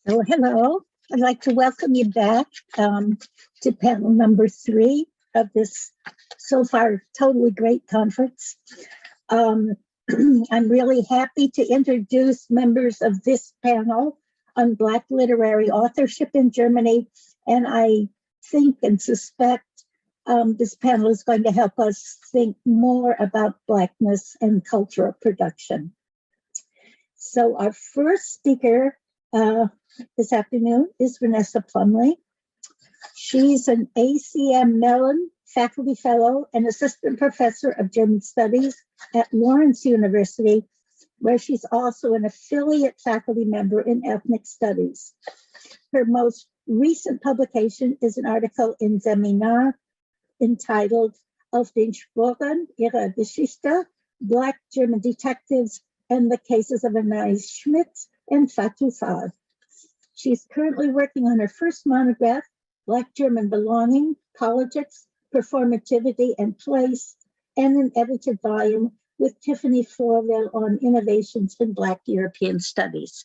So hello, I'd like to welcome you back to panel number 3 of this so far totally great conference. I'm really happy to introduce members of this panel on Black literary authorship in Germany, and I think and suspect this panel is going to help us think more about Blackness and cultural production. So our first speaker this afternoon is Vanessa Plumley. She's an ACM Mellon Faculty Fellow and Assistant Professor of German Studies at Lawrence University, where she's also an affiliate faculty member in Ethnic Studies. Her most recent publication is an article in Seminar entitled Auf den Spuren ihrer Geschichte, Black German Detectives and the Cases of Anais Schmitz and Fatou Fall. She's currently working on her first monograph, Black German Belonging, Politics, Performativity, and Place, and an edited volume with Tiffany Florville on Innovations in Black European Studies.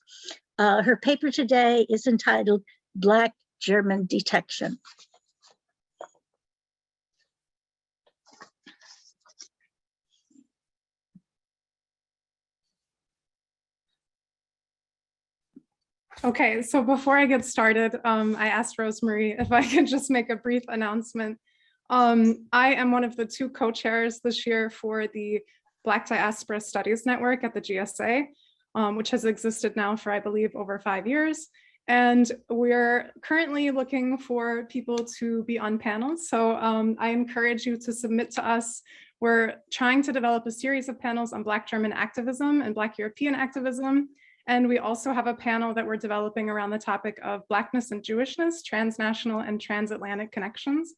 Her paper today is entitled Black German Detection. Okay, so before I get started, I asked Rosemary if I could just make a brief announcement. I am one of the 2 co-chairs this year for the Black Diaspora Studies Network at the GSA, which has existed now for, I believe, over 5 years. And we're currently looking for people to be on panels. So I encourage you to submit to us. We're trying to develop a series of panels on Black German activism and Black European activism. And we also have a panel that we're developing around the topic of Blackness and Jewishness, transnational and transatlantic connections.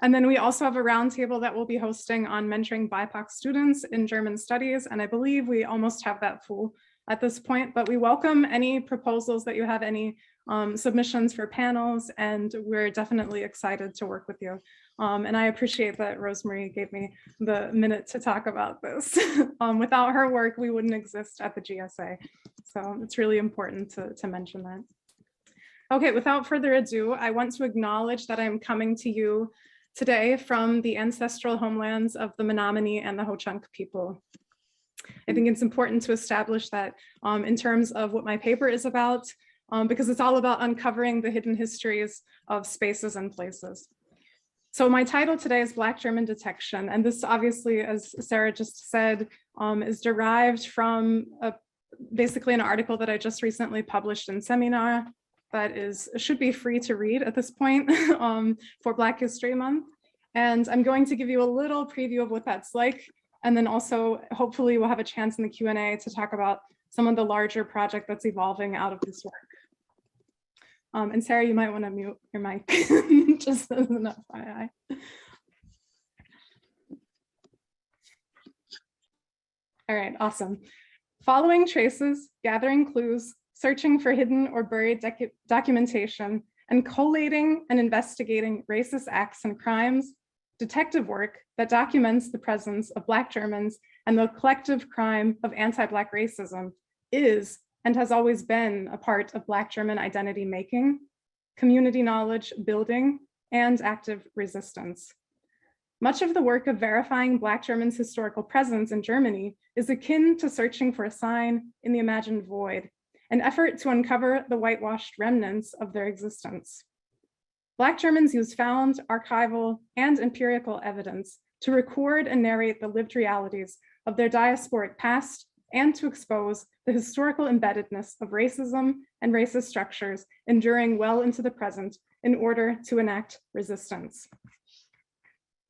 And then we also have a roundtable that we'll be hosting on mentoring BIPOC students in German studies. And I believe we almost have that full at this point, but we welcome any proposals that you have, any submissions for panels, and we're definitely excited to work with you. And I appreciate that Rosemary gave me the minute to talk about this. Without her work, we wouldn't exist at the GSA. So it's really important to mention that. Okay, without further ado, I want to acknowledge that I'm coming to you today from the ancestral homelands of the Menominee and the Ho-Chunk people. I think it's important to establish that in terms of what my paper is about, because it's all about uncovering the hidden histories of spaces and places. So my title today is Black German Detection, and this obviously, as Sara just said, is derived from basically an article that I just recently published in Seminar that should be free to read at this point for Black History Month. And I'm going to give you a little preview of what that's like. And then also, hopefully we'll have a chance in the Q&A to talk about some of the larger project that's evolving out of this work. And Sara, you might want to mute your mic, just as an FYI. All right, awesome. Following traces, gathering clues, searching for hidden or buried documentation, and collating and investigating racist acts and crimes, detective work that documents the presence of Black Germans and the collective crime of anti-Black racism is and has always been a part of Black German identity making, community knowledge building, and active resistance. Much of the work of verifying Black Germans' historical presence in Germany is akin to searching for a sign in the imagined void, an effort to uncover the whitewashed remnants of their existence. Black Germans use found, archival, and empirical evidence to record and narrate the lived realities of their diasporic past and to expose the historical embeddedness of racism and racist structures enduring well into the present in order to enact resistance.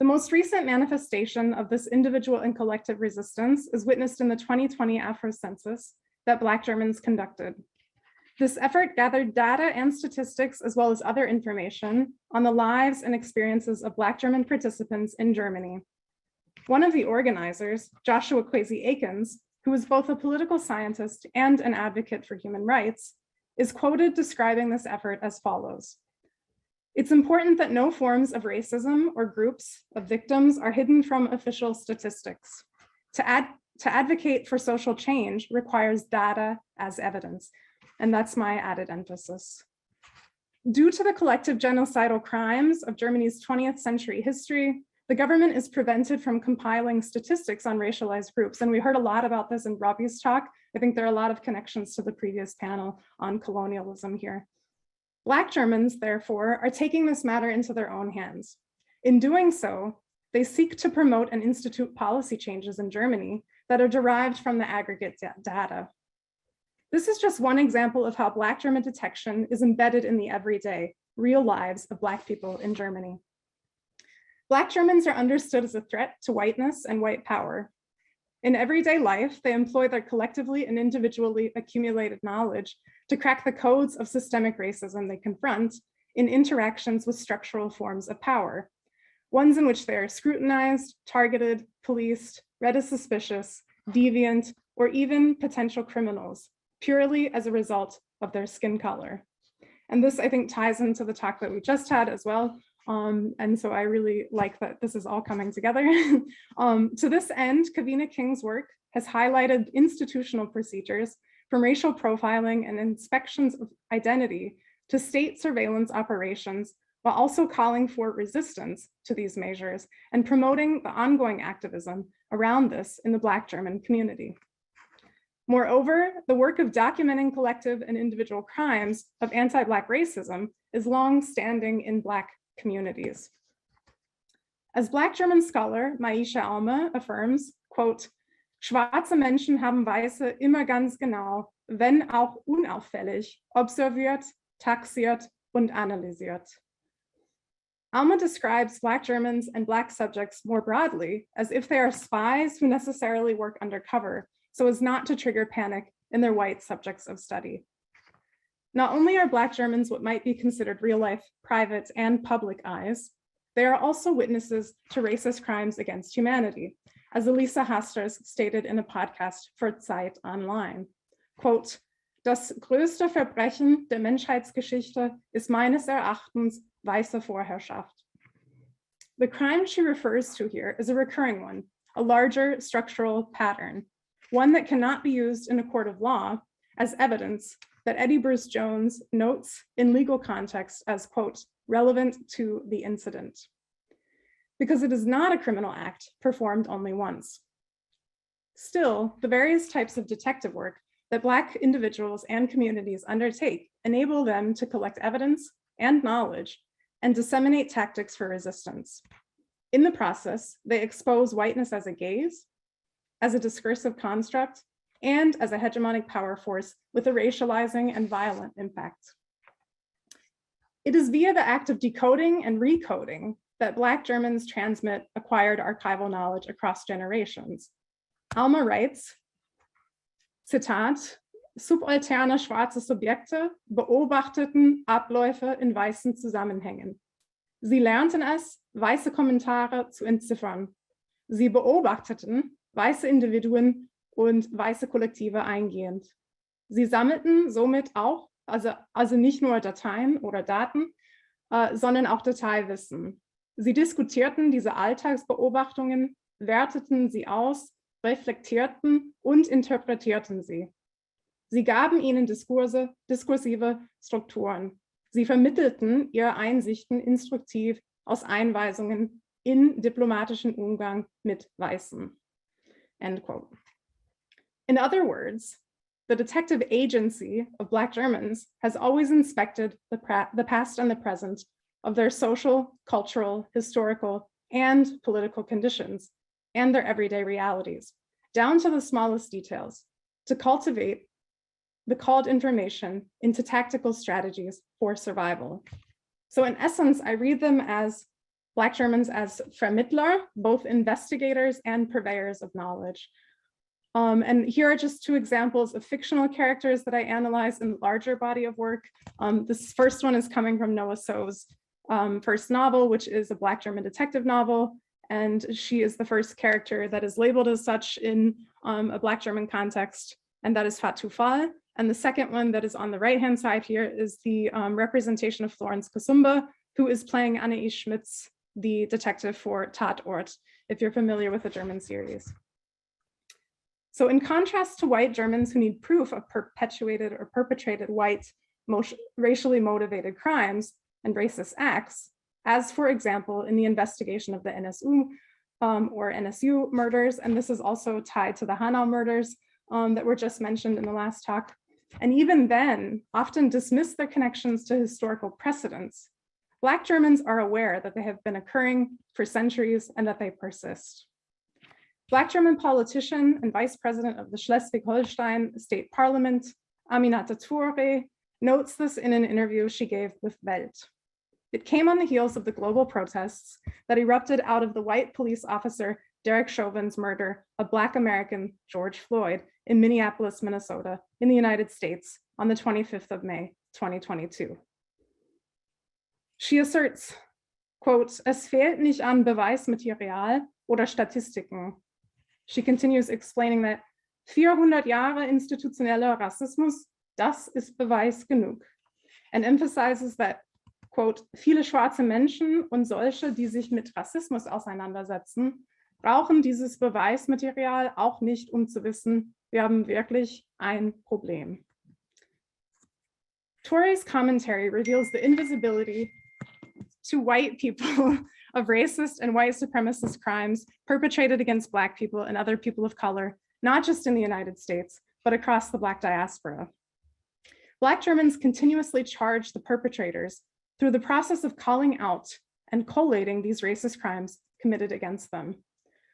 The most recent manifestation of this individual and collective resistance is witnessed in the 2020 Afro census that Black Germans conducted. This effort gathered data and statistics as well as other information on the lives and experiences of Black German participants in Germany. One of the organizers, Joshua Kwesi Akins, who is both a political scientist and an advocate for human rights, is quoted describing this effort as follows. It's important that no forms of racism or groups of victims are hidden from official statistics. To advocate for social change requires data as evidence. and that's my added emphasis. Due to the collective genocidal crimes of Germany's 20th century history, the government is prevented from compiling statistics on racialized groups. And we heard a lot about this in Robbie's talk. I think there are a lot of connections to the previous panel on colonialism here. Black Germans, therefore, are taking this matter into their own hands. In doing so, they seek to promote and institute policy changes in Germany that are derived from the aggregate data. This is just one example of how Black German detection is embedded in the everyday, real lives of Black people in Germany. Black Germans are understood as a threat to whiteness and white power. In everyday life, they employ their collectively and individually accumulated knowledge to crack the codes of systemic racism they confront in interactions with structural forms of power, ones in which they are scrutinized, targeted, policed, read as suspicious, deviant, or even potential criminals, purely as a result of their skin color. And this, I think, ties into the talk that we just had as well. And so I really like that this is all coming together. To this end, Kavina King's work has highlighted institutional procedures from racial profiling and inspections of identity to state surveillance operations, while also calling for resistance to these measures and promoting the ongoing activism around this in the Black German community. Moreover, the work of documenting collective and individual crimes of anti-Black racism is long-standing in Black communities. As Black German scholar Maisha Alma affirms, quote, "Schwarze Menschen haben Weiße immer ganz genau, wenn auch unauffällig, observiert, taxiert und analysiert." Alma describes Black Germans and Black subjects more broadly as if they are spies who necessarily work undercover, so as not to trigger panic in their white subjects of study. Not only are Black Germans what might be considered real-life, private, and public eyes, they are also witnesses to racist crimes against humanity, as Elisa Hasters stated in a podcast for Zeit Online. Quote, "Das größte Verbrechen der Menschheitsgeschichte ist meines Erachtens weiße Vorherrschaft." The crime she refers to here is a recurring one, a larger structural pattern, one that cannot be used in a court of law as evidence that Eddie Bruce Jones notes in legal context as, quote, "relevant to the incident," because it is not a criminal act performed only once. Still, the various types of detective work that Black individuals and communities undertake enable them to collect evidence and knowledge and disseminate tactics for resistance. In the process, they expose whiteness as a gaze, as a discursive construct, and as a hegemonic power force with a racializing and violent impact. It is via the act of decoding and recoding that Black Germans transmit acquired archival knowledge across generations. Alma writes, Zitat, "Subalterne schwarze Subjekte beobachteten Abläufe in weißen Zusammenhängen. Sie lernten es, weiße Kommentare zu entziffern. Sie beobachteten weiße Individuen und weiße Kollektive eingehend. Sie sammelten somit auch, also nicht nur Dateien oder Daten, sondern auch Detailwissen. Sie diskutierten diese Alltagsbeobachtungen, werteten sie aus, reflektierten und interpretierten sie. Sie gaben ihnen diskursive Strukturen. Sie vermittelten ihre Einsichten instruktiv aus Einweisungen in diplomatischen Umgang mit Weißen." End quote. In other words, the detective agency of Black Germans has always inspected the past and the present of their social, cultural, historical, and political conditions and their everyday realities, down to the smallest details, to cultivate the called information into tactical strategies for survival. So in essence, I read them as Black Germans as Vermittler, both investigators and purveyors of knowledge. And here are just two examples of fictional characters that I analyze in the larger body of work. This first one is coming from Noah So's first novel, which is a Black German detective novel. And she is the first character that is labeled as such in a Black German context, and that is Fatou Fall. And the second one that is on the right-hand side here is the representation of Florence Kasumba, who is playing Anne Schmitz, the detective for Tatort, if you're familiar with the German series. So in contrast to white Germans who need proof of perpetuated or perpetrated white racially motivated crimes and racist acts, as for example, in the investigation of the NSU or NSU murders, and this is also tied to the Hanau murders that were just mentioned in the last talk, and even then often dismiss their connections to historical precedents. Black Germans are aware that they have been occurring for centuries and that they persist. Black German politician and vice president of the Schleswig-Holstein State Parliament, Aminata Touré, notes this in an interview she gave with Welt. It came on the heels of the global protests that erupted out of the white police officer Derek Chauvin's murder of Black American George Floyd in Minneapolis, Minnesota, in the United States on the 25th of May, 2022. She asserts, quote, "Es fehlt nicht an Beweismaterial oder Statistiken." She continues explaining that 400 Jahre institutioneller Rassismus, das ist Beweis genug, and emphasizes that, quote, "Viele schwarze Menschen und solche, die sich mit Rassismus auseinandersetzen, brauchen dieses Beweismaterial auch nicht, um zu wissen, wir haben wirklich ein Problem." Touré's commentary reveals the invisibility to white people of racist and white supremacist crimes perpetrated against Black people and other people of color, not just in the United States, but across the Black diaspora. Black Germans continuously charge the perpetrators through the process of calling out and collating these racist crimes committed against them.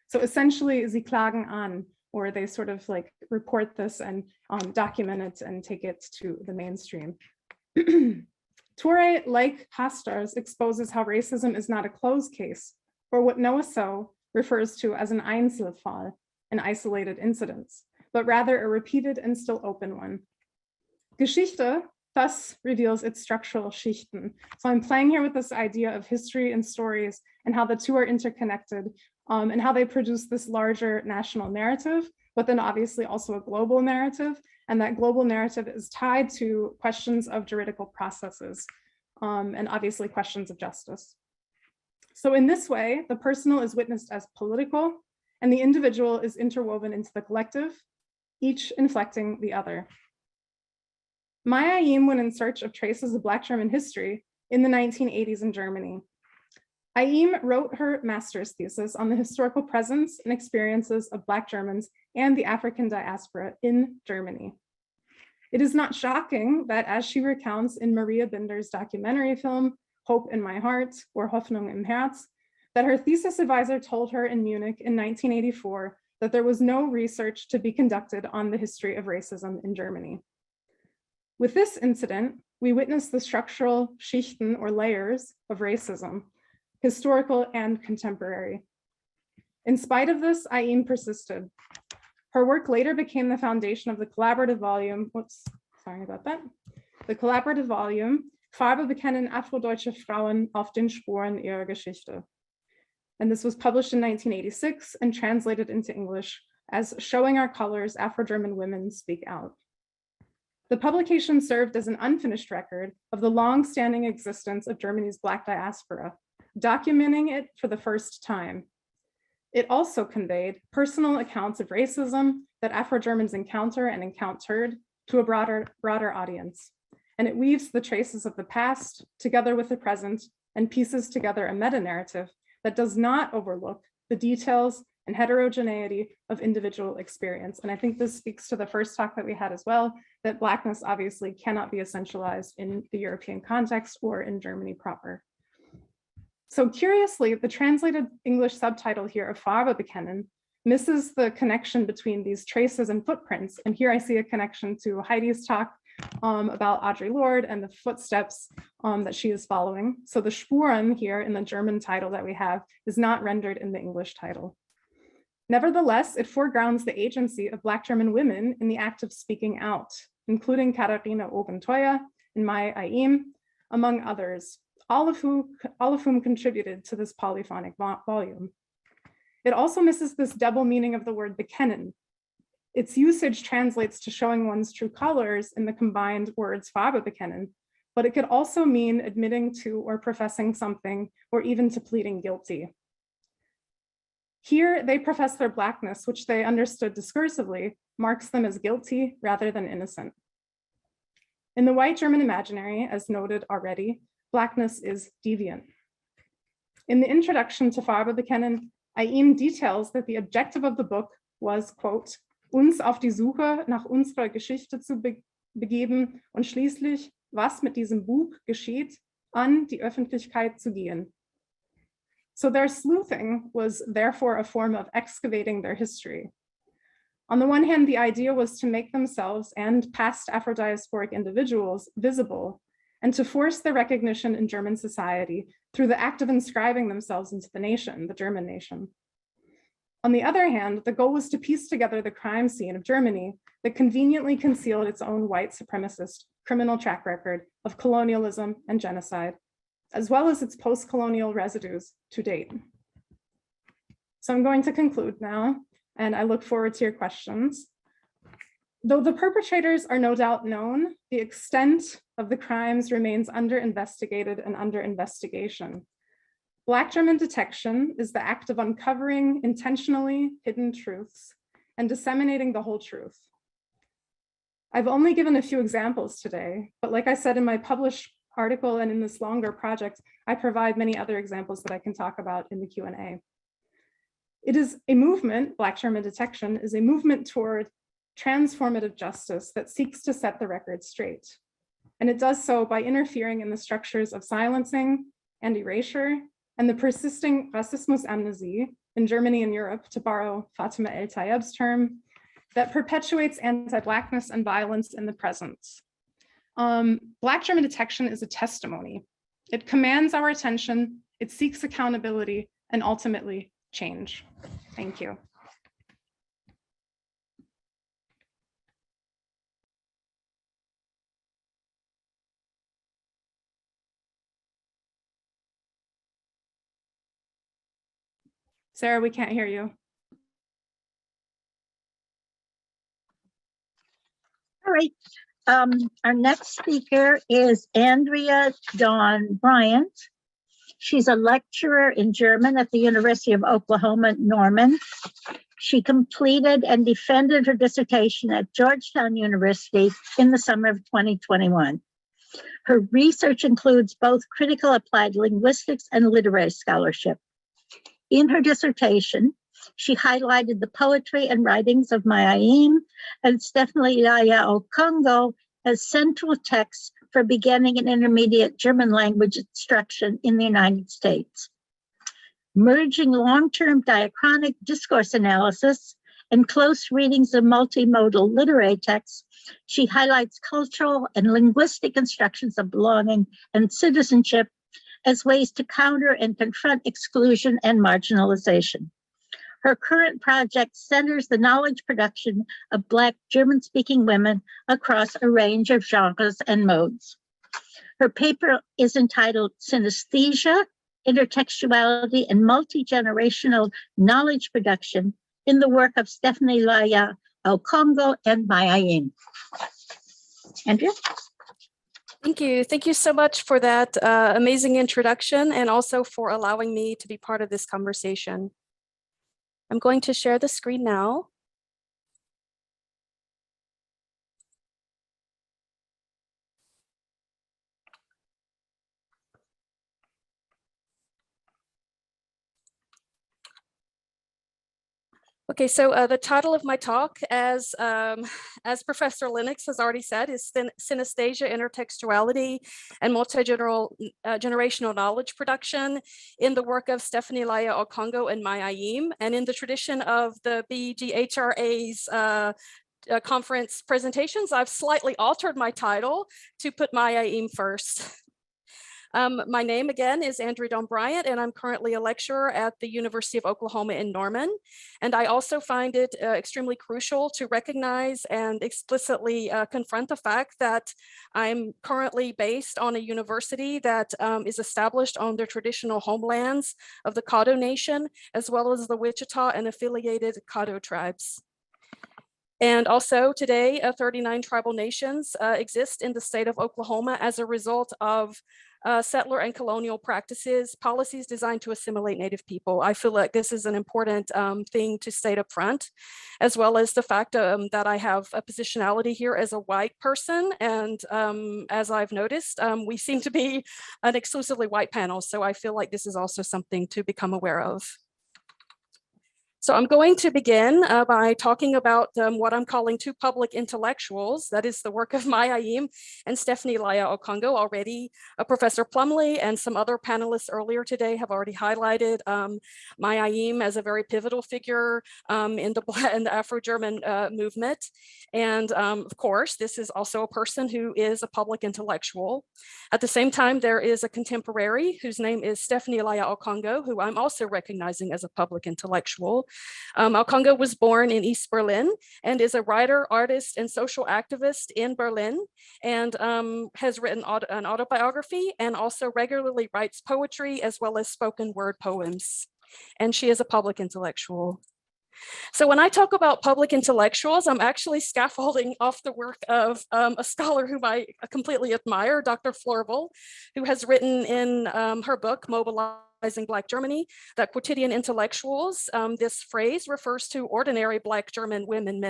So essentially, sie klagen an, or they sort of like report this and document it and take it to the mainstream. Touré, like Hastars, exposes how racism is not a closed case, or what Noah So refers to as an Einzelfall, an isolated incidence, but rather a repeated and still open one. Geschichte thus reveals its structural Schichten. So I'm playing here with this idea of history and stories and how the two are interconnected and how they produce this larger national narrative, but then obviously also a global narrative. And that global narrative is tied to questions of juridical processes and obviously questions of justice. So in this way, the personal is witnessed as political and the individual is interwoven into the collective, each inflecting the other. Ayim went in search of traces of Black German history in the 1980s in Germany. Ayim wrote her master's thesis on the historical presence and experiences of Black Germans and the African diaspora in Germany. It is not shocking that, as she recounts in Maria Binder's documentary film, Hope in My Heart, or Hoffnung im Herz, that her thesis advisor told her in Munich in 1984 that there was no research to be conducted on the history of racism in Germany. With this incident, we witness the structural Schichten or layers of racism, historical and contemporary. In spite of this, Ayim persisted. Her work later became the foundation of the collaborative volume, the collaborative volume, Farbe bekennen Afrodeutsche Frauen auf den Spuren ihrer Geschichte. And this was published in 1986 and translated into English as Showing Our Colors, Afro-German Women Speak Out. The publication served as an unfinished record of the long-standing existence of Germany's Black diaspora, documenting it for the first time. It also conveyed personal accounts of racism that Afro-Germans encounter and encountered to a broader audience. And it weaves the traces of the past together with the present and pieces together a meta-narrative that does not overlook the details and heterogeneity of individual experience. And I think this speaks to the first talk that we had as well, that Blackness obviously cannot be essentialized in the European context or in Germany proper. So curiously, the translated English subtitle here of Farbe bekennen misses the connection between these traces and footprints. And here I see a connection to Heidi's talk about Audre Lorde and the footsteps that she is following. So the Spuren here in the German title that we have is not rendered in the English title. Nevertheless, it foregrounds the agency of Black German women in the act of speaking out, including Katharina Ogenteuer and Maya Ayim, among others, all of whom contributed to this polyphonic volume. It also misses this double meaning of the word bekennen. Its usage translates to showing one's true colors in the combined words Farbe bekennen, but it could also mean admitting to or professing something, or even to pleading guilty. Here, they profess their Blackness, which they understood discursively, marks them as guilty rather than innocent. In the white German imaginary, as noted already, Blackness is deviant. In the introduction to Farbe bekennen, Ayim details that the objective of the book was, quote, uns auf die Suche nach unserer Geschichte zu begeben und schließlich, was mit diesem Buch geschieht, an die Öffentlichkeit zu gehen. So their sleuthing was therefore a form of excavating their history. On the one hand, the idea was to make themselves and past Afro-diasporic individuals visible and to force their recognition in German society through the act of inscribing themselves into the nation, the German nation. On the other hand, the goal was to piece together the crime scene of Germany that conveniently concealed its own white supremacist criminal track record of colonialism and genocide, as well as its post-colonial residues to date. So I'm going to conclude now, and I look forward to your questions. Though the perpetrators are no doubt known, the extent of the crimes remains under-investigated and under investigation. Black German detection is the act of uncovering intentionally hidden truths and disseminating the whole truth. I've only given a few examples today, but like I said in my published article and in this longer project, I provide many other examples that I can talk about in the Q&A. It is a movement, Black German detection is a movement toward transformative justice that seeks to set the record straight. And it does so by interfering in the structures of silencing and erasure and the persisting Rassismus Amnesie in Germany and Europe, to borrow Fatima El Tayeb's term, that perpetuates anti-Blackness and violence in the present. Black German detection is a testimony. It commands our attention, it seeks accountability, and ultimately change. Thank you. Sarah, we can't hear you. All right. Our next speaker is Andrea Don Bryant. She's a lecturer in German at the University of Oklahoma, Norman. She completed and defended her dissertation at Georgetown University in the summer of 2021. Her research includes both critical applied linguistics and literary scholarship. In her dissertation, she highlighted the poetry and writings of Ayim and Stefanie-Lahya Ocongo as central texts for beginning and intermediate German language instruction in the United States. Merging long-term diachronic discourse analysis and close readings of multimodal literary texts, she highlights cultural and linguistic instructions of belonging and citizenship as ways to counter and confront exclusion and marginalization. Her current project centers the knowledge production of Black German-speaking women across a range of genres and modes. Her paper is entitled Synaesthesia, Intertextuality, and Multigenerational Knowledge Production in the work of Stefanie-Lahya, Aukongo, and Ayim. Andrea? Thank you. Thank you so much for that amazing introduction and also for allowing me to be part of this conversation. I'm going to share the screen now. Okay, so the title of my talk, as Professor Lennox has already said, is Synaesthesia, Intertextuality, and Multigenerational Knowledge Production in the work of Stefanie-Lahya, Ocongo, and Ayim, and in the tradition of the BGHRA's conference presentations, I've slightly altered my title to put Ayim first. My name again is Andrea Don Bryant, and I'm currently a lecturer at the University of Oklahoma in Norman. And I also find it extremely crucial to recognize and explicitly confront the fact that I'm currently based on a university that is established on the traditional homelands of the Caddo Nation, as well as the Wichita and affiliated Caddo tribes. And also today, 39 tribal nations exist in the state of Oklahoma as a result of settler and colonial practices, policies designed to assimilate Native people. I feel like this is an important thing to state up front, as well as the fact that I have a positionality here as a white person. And as I've noticed, we seem to be an exclusively white panel. So I feel like this is also something to become aware of. So I'm going to begin by talking about what I'm calling two public intellectuals. That is the work of my Ayim and Stefanie-Lahya Ocongo already. Professor Plumley and some other panelists earlier today have already highlighted my Ayim as a very pivotal figure in the Afro-German movement. And of course, this is also a person who is a public intellectual. At the same time, there is a contemporary whose name is Stefanie-Lahya Ocongo, who I'm also recognizing as a public intellectual. Aukongo was born in East Berlin and is a writer, artist, and social activist in Berlin, and has written an autobiography and also regularly writes poetry as well as spoken word poems. And she is a public intellectual. So when I talk about public intellectuals, I'm actually scaffolding off the work of a scholar whom I completely admire, Dr. Florville, who has written in her book, Mobilizing Black Germany, that quotidian intellectuals, this phrase refers to ordinary Black German women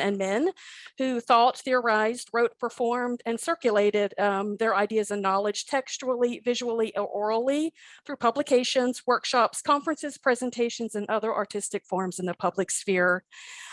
and men who thought, theorized, wrote, performed, and circulated their ideas and knowledge textually, visually, or orally through publications, workshops, conferences, presentations, and other artistic forms in the public sphere.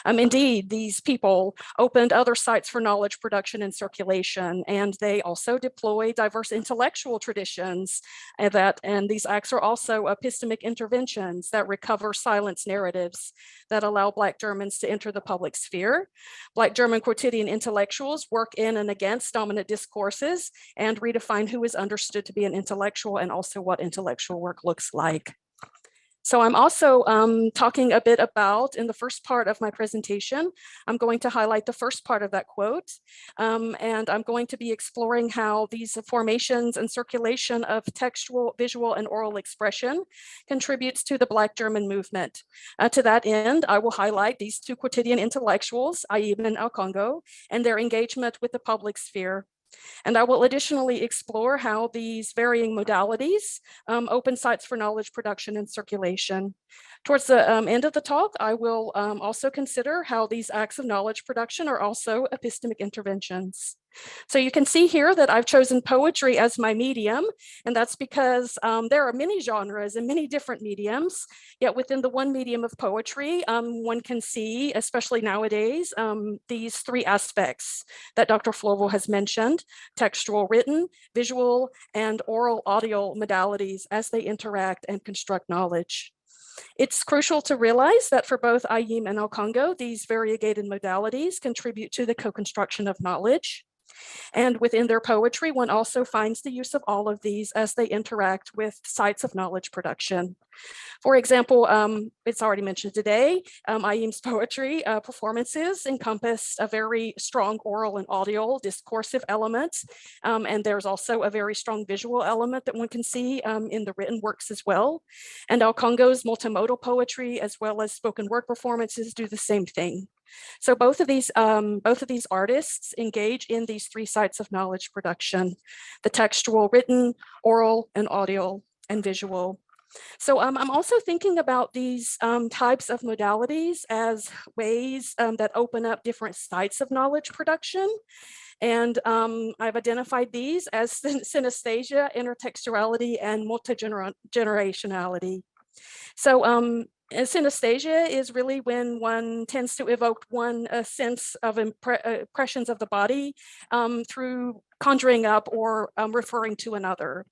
Indeed, these people opened other sites for knowledge production and circulation, and they also deploy diverse intellectual traditions, and these acts are also epistemic interventions that recover silence narratives that allow Black Germans to enter the public sphere. Black German quotidian intellectuals work in and against dominant discourses and redefine who is understood to be an intellectual and also what intellectual work looks like. So I'm also talking a bit about, in the first part of my presentation, I'm going to highlight the first part of that quote, and I'm going to be exploring how these formations and circulation of textual, visual, and oral expression contributes to the Black German movement. To that end, I will highlight these two quotidian intellectuals, Ayim and Aukongo, and their engagement with the public sphere. And I will additionally explore how these varying modalities open sites for knowledge production and circulation. Towards the end of the talk, I will also consider how these acts of knowledge production are also epistemic interventions. So you can see here that I've chosen poetry as my medium, and that's because there are many genres and many different mediums, yet within the one medium of poetry, one can see, especially nowadays, these three aspects that Dr. Florville has mentioned: textual written, visual, and oral audio modalities as they interact and construct knowledge. It's crucial to realize that for both Ayim and Aukongo, these variegated modalities contribute to the co-construction of knowledge. And within their poetry, one also finds the use of all of these as they interact with sites of knowledge production. For example, it's already mentioned today, Ayim's poetry performances encompass a very strong oral and audio discursive element, and there's also a very strong visual element that one can see in the written works as well. And Aukongo's multimodal poetry, as well as spoken word performances, do the same thing. So both of these artists engage in these three sites of knowledge production: the textual, written, oral, and audio, and visual. So I'm also thinking about these types of modalities as ways that open up different sites of knowledge production. And I've identified these as synaesthesia, intertextuality, and multigenerationality. So synaesthesia is really when one tends to evoke one sense of impressions of the body through conjuring up or referring to another.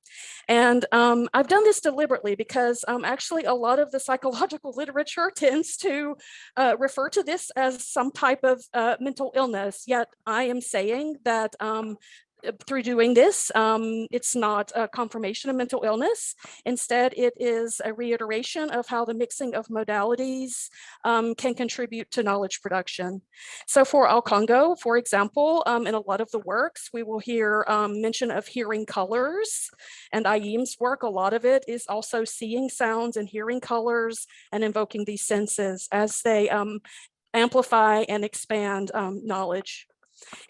And I've done this deliberately because actually a lot of the psychological literature tends to refer to this as some type of mental illness, yet I am saying that through doing this, it's not a confirmation of mental illness. Instead, it is a reiteration of how the mixing of modalities can contribute to knowledge production. So for Aukongo, for example, in a lot of the works, we will hear mention of hearing colors. And Ayim's work, a lot of it is also seeing sounds and hearing colors and invoking these senses as they amplify and expand knowledge.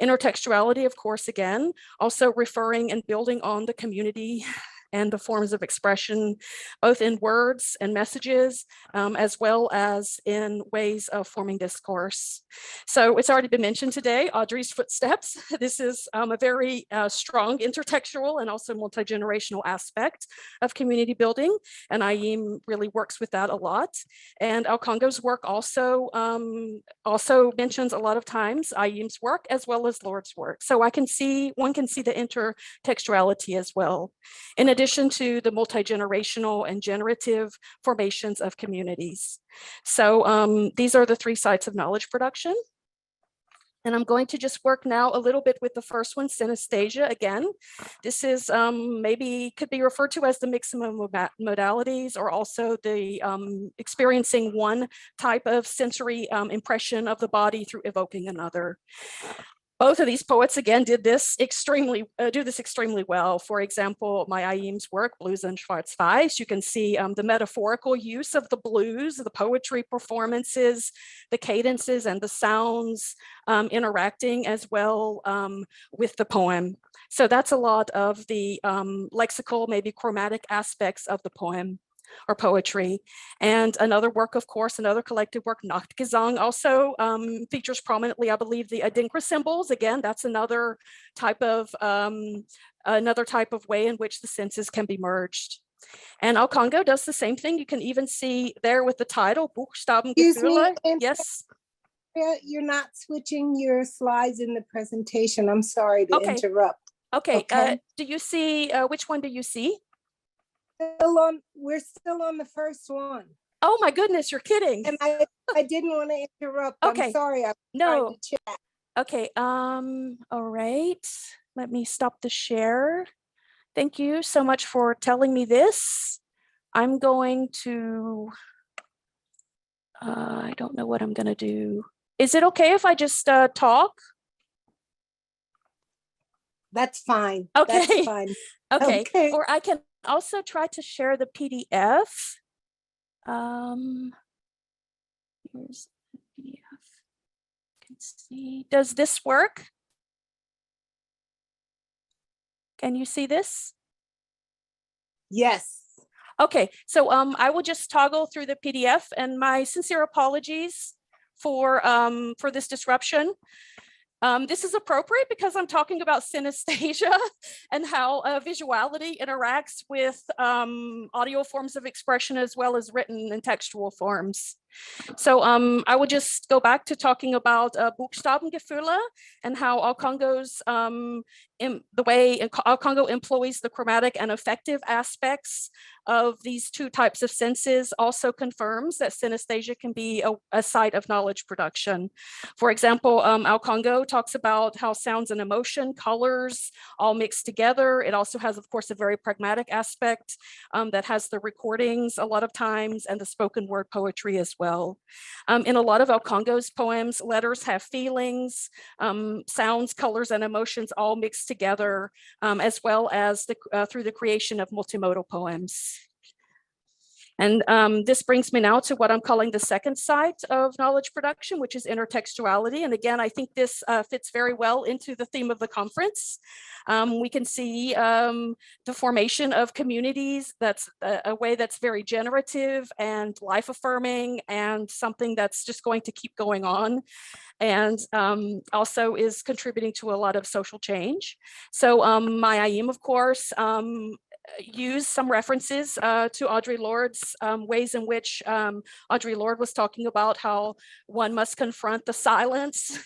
Intertextuality, of course, again, also referring and building on the community and the forms of expression, both in words and messages, as well as in ways of forming discourse. So it's already been mentioned today, Audrey's footsteps. This is a very strong intertextual and also multi-generational aspect of community building, and Ayim really works with that a lot. And Aukongo's work also mentions a lot of times Ayim's work as well as Lord's work. So one can see the intertextuality as well, in addition to the multi-generational and generative formations of communities. So these are the three sites of knowledge production. And I'm going to just work now a little bit with the first one, synesthesia. Again, this is maybe could be referred to as the maximum modalities, or also the experiencing one type of sensory impression of the body through evoking another. Both of these poets, again, do this extremely well. For example, my Ayim's work, Blues and Schwarz-Weiß, you can see the metaphorical use of the blues, the poetry performances, the cadences and the sounds interacting as well with the poem. So that's a lot of the lexical, maybe chromatic aspects of the poem or poetry. And another work, of course, another collective work, Nachtgesang, also features prominently, I believe, the adinkra symbols. Again, that's another type of way in which the senses can be merged. And Aukongo does the same thing. You can even see there with the title, Buchstabengefühle. Yes. You're not switching your slides in the presentation. I'm sorry to interrupt. Okay. Do you see, which one do you see? We're still on the first one. Oh my goodness, you're kidding. And I didn't want to interrupt. Okay. I'm sorry. I'm no. trying to chat. Okay. All right. Let me stop the share. Thank you so much for telling me this. I'm going to, I don't know what I'm going to do. Is it okay if I just talk? That's fine. Okay. That's fine. Okay. Or I can also try to share the PDF. Here's the PDF. You can see. Does this work? Can you see this? Yes. Okay, so I will just toggle through the PDF, and my sincere apologies for this disruption. This is appropriate because I'm talking about synesthesia and how visuality interacts with audio forms of expression as well as written and textual forms. So I will just go back to talking about Buchstabengefühle and how Aukongo's, the way Aukongo employs the chromatic and affective aspects of these two types of senses also confirms that synesthesia can be a site of knowledge production. For example, Aukongo talks about how sounds and emotion, colors all mixed together. It also has, of course, a very pragmatic aspect that has the recordings a lot of times and the spoken word poetry as well. In a lot of Aukongo's poems, letters have feelings, sounds, colors, and emotions all mixed together, as well as through the creation of multimodal poems. And this brings me now to what I'm calling the second site of knowledge production, which is intertextuality. And again, I think this fits very well into the theme of the conference. We can see the formation of communities. That's a way that's very generative and life affirming and something that's just going to keep going on, and also is contributing to a lot of social change. So my Ayim, of course, use some references to Audre Lorde's ways in which Audre Lorde was talking about how one must confront the silence.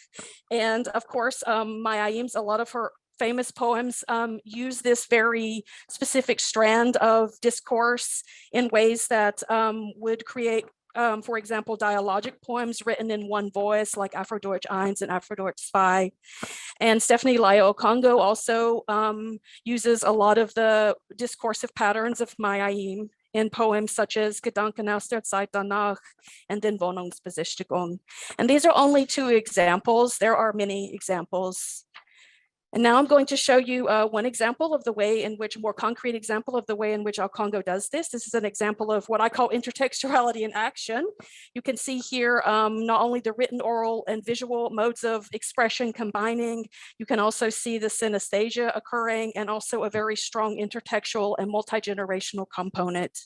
And of course, my Ayim's, a lot of her famous poems use this very specific strand of discourse in ways that would create, for example, dialogic poems written in one voice, like Afrodeutsch 1 and Afrodeutsch 2. And Stefanie-Lahya Ocongo also uses a lot of the discursive patterns of my Ayim in poems such as Gedanken aus der Zeit danach and then Wohnungsbesichtigung. And these are only two examples. There are many examples. And now I'm going to show you one example of the way in which, a more concrete example of the way in which Aukongo does this. This is an example of what I call intertextuality in action. You can see here not only the written, oral, and visual modes of expression combining, you can also see the synaesthesia occurring, and also a very strong intertextual and multi-generational component.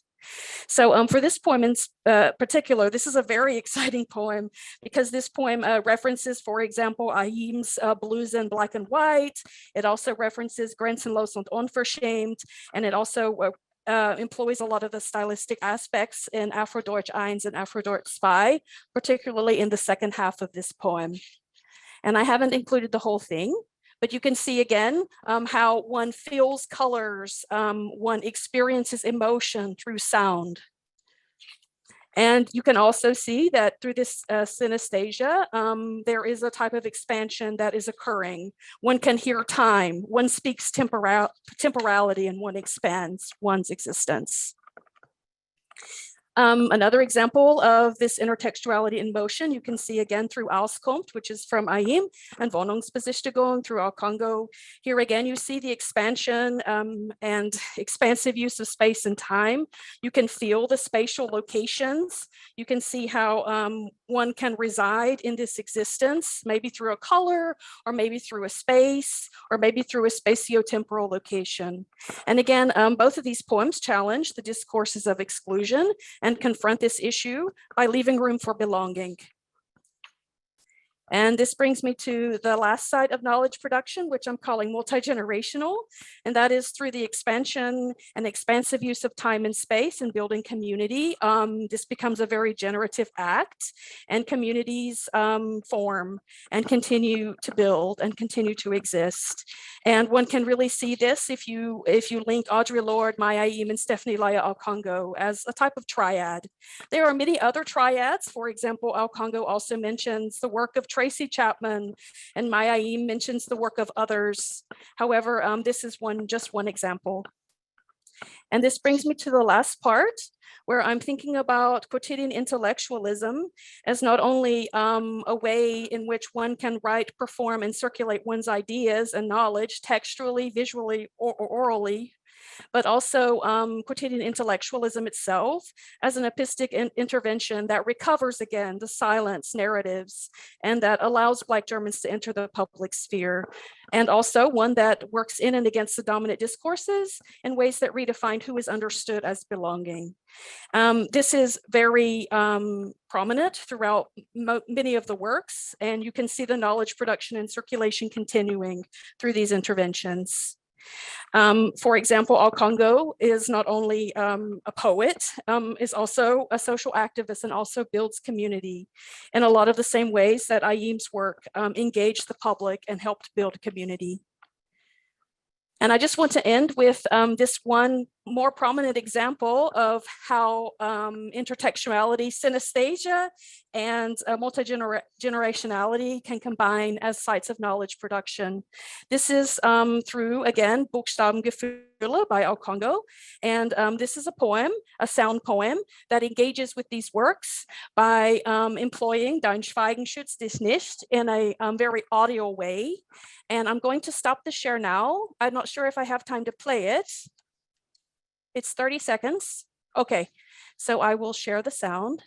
So for this poem in particular, this is a very exciting poem because this poem references, for example, Ayim's Blues in Black and White. It also references Grenzenlos und Unverschämt, and it also employs a lot of the stylistic aspects in Afrodeutsch 1 and Afrodeutsch 2, particularly in the second half of this poem. And I haven't included the whole thing, but you can see again how one feels colors, one experiences emotion through sound. And you can also see that through this synaesthesia, there is a type of expansion that is occurring. One can hear time, one speaks temporality, and one expands one's existence. Another example of this intertextuality in motion, you can see again through Auskunft, which is from Ayim, and Wohnungsbesichtigung through Aukongo. Here again, you see the expansion and expansive use of space and time. You can feel the spatial locations. You can see how one can reside in this existence, maybe through a color, or maybe through a space, or maybe through a spatiotemporal location. And again, both of these poems challenge the discourses of exclusion and confront this issue by leaving room for belonging. And this brings me to the last side of knowledge production, which I'm calling multi-generational, and that is through the expansion and expansive use of time and space and building community. This becomes a very generative act, and communities form and continue to build and continue to exist. And one can really see this if you link Audre Lorde, Ayim, and Stefanie-Lahya Aukongo as a type of triad. There are many other triads. For example, Aukongo also mentions the work of Tracy Chapman, and Ayim mentions the work of others. However, this is just one example. And this brings me to the last part, where I'm thinking about quotidian intellectualism as not only a way in which one can write, perform, and circulate one's ideas and knowledge textually, visually, or orally, but also quotidian intellectualism itself as an epistic intervention that recovers again the silence narratives and that allows Black Germans to enter the public sphere, and also one that works in and against the dominant discourses in ways that redefine who is understood as belonging. This is very prominent throughout many of the works, and you can see the knowledge production and circulation continuing through these interventions. For example, Aukongo is not only a poet, is also a social activist and also builds community in a lot of the same ways that Ayim's work engaged the public and helped build community. And I just want to end with this one more prominent example of how intertextuality, synaesthesia, and multi-generationality can combine as sites of knowledge production. This is through, again, Buchstabengefühle by Aukongo. And this is a poem, a sound poem, that engages with these works by employing Dein Schweigen schützt dich nicht in a very audio way. And I'm going to stop the share now. I'm not sure if I have time to play it. It's 30 seconds. Okay, so I will share the sound.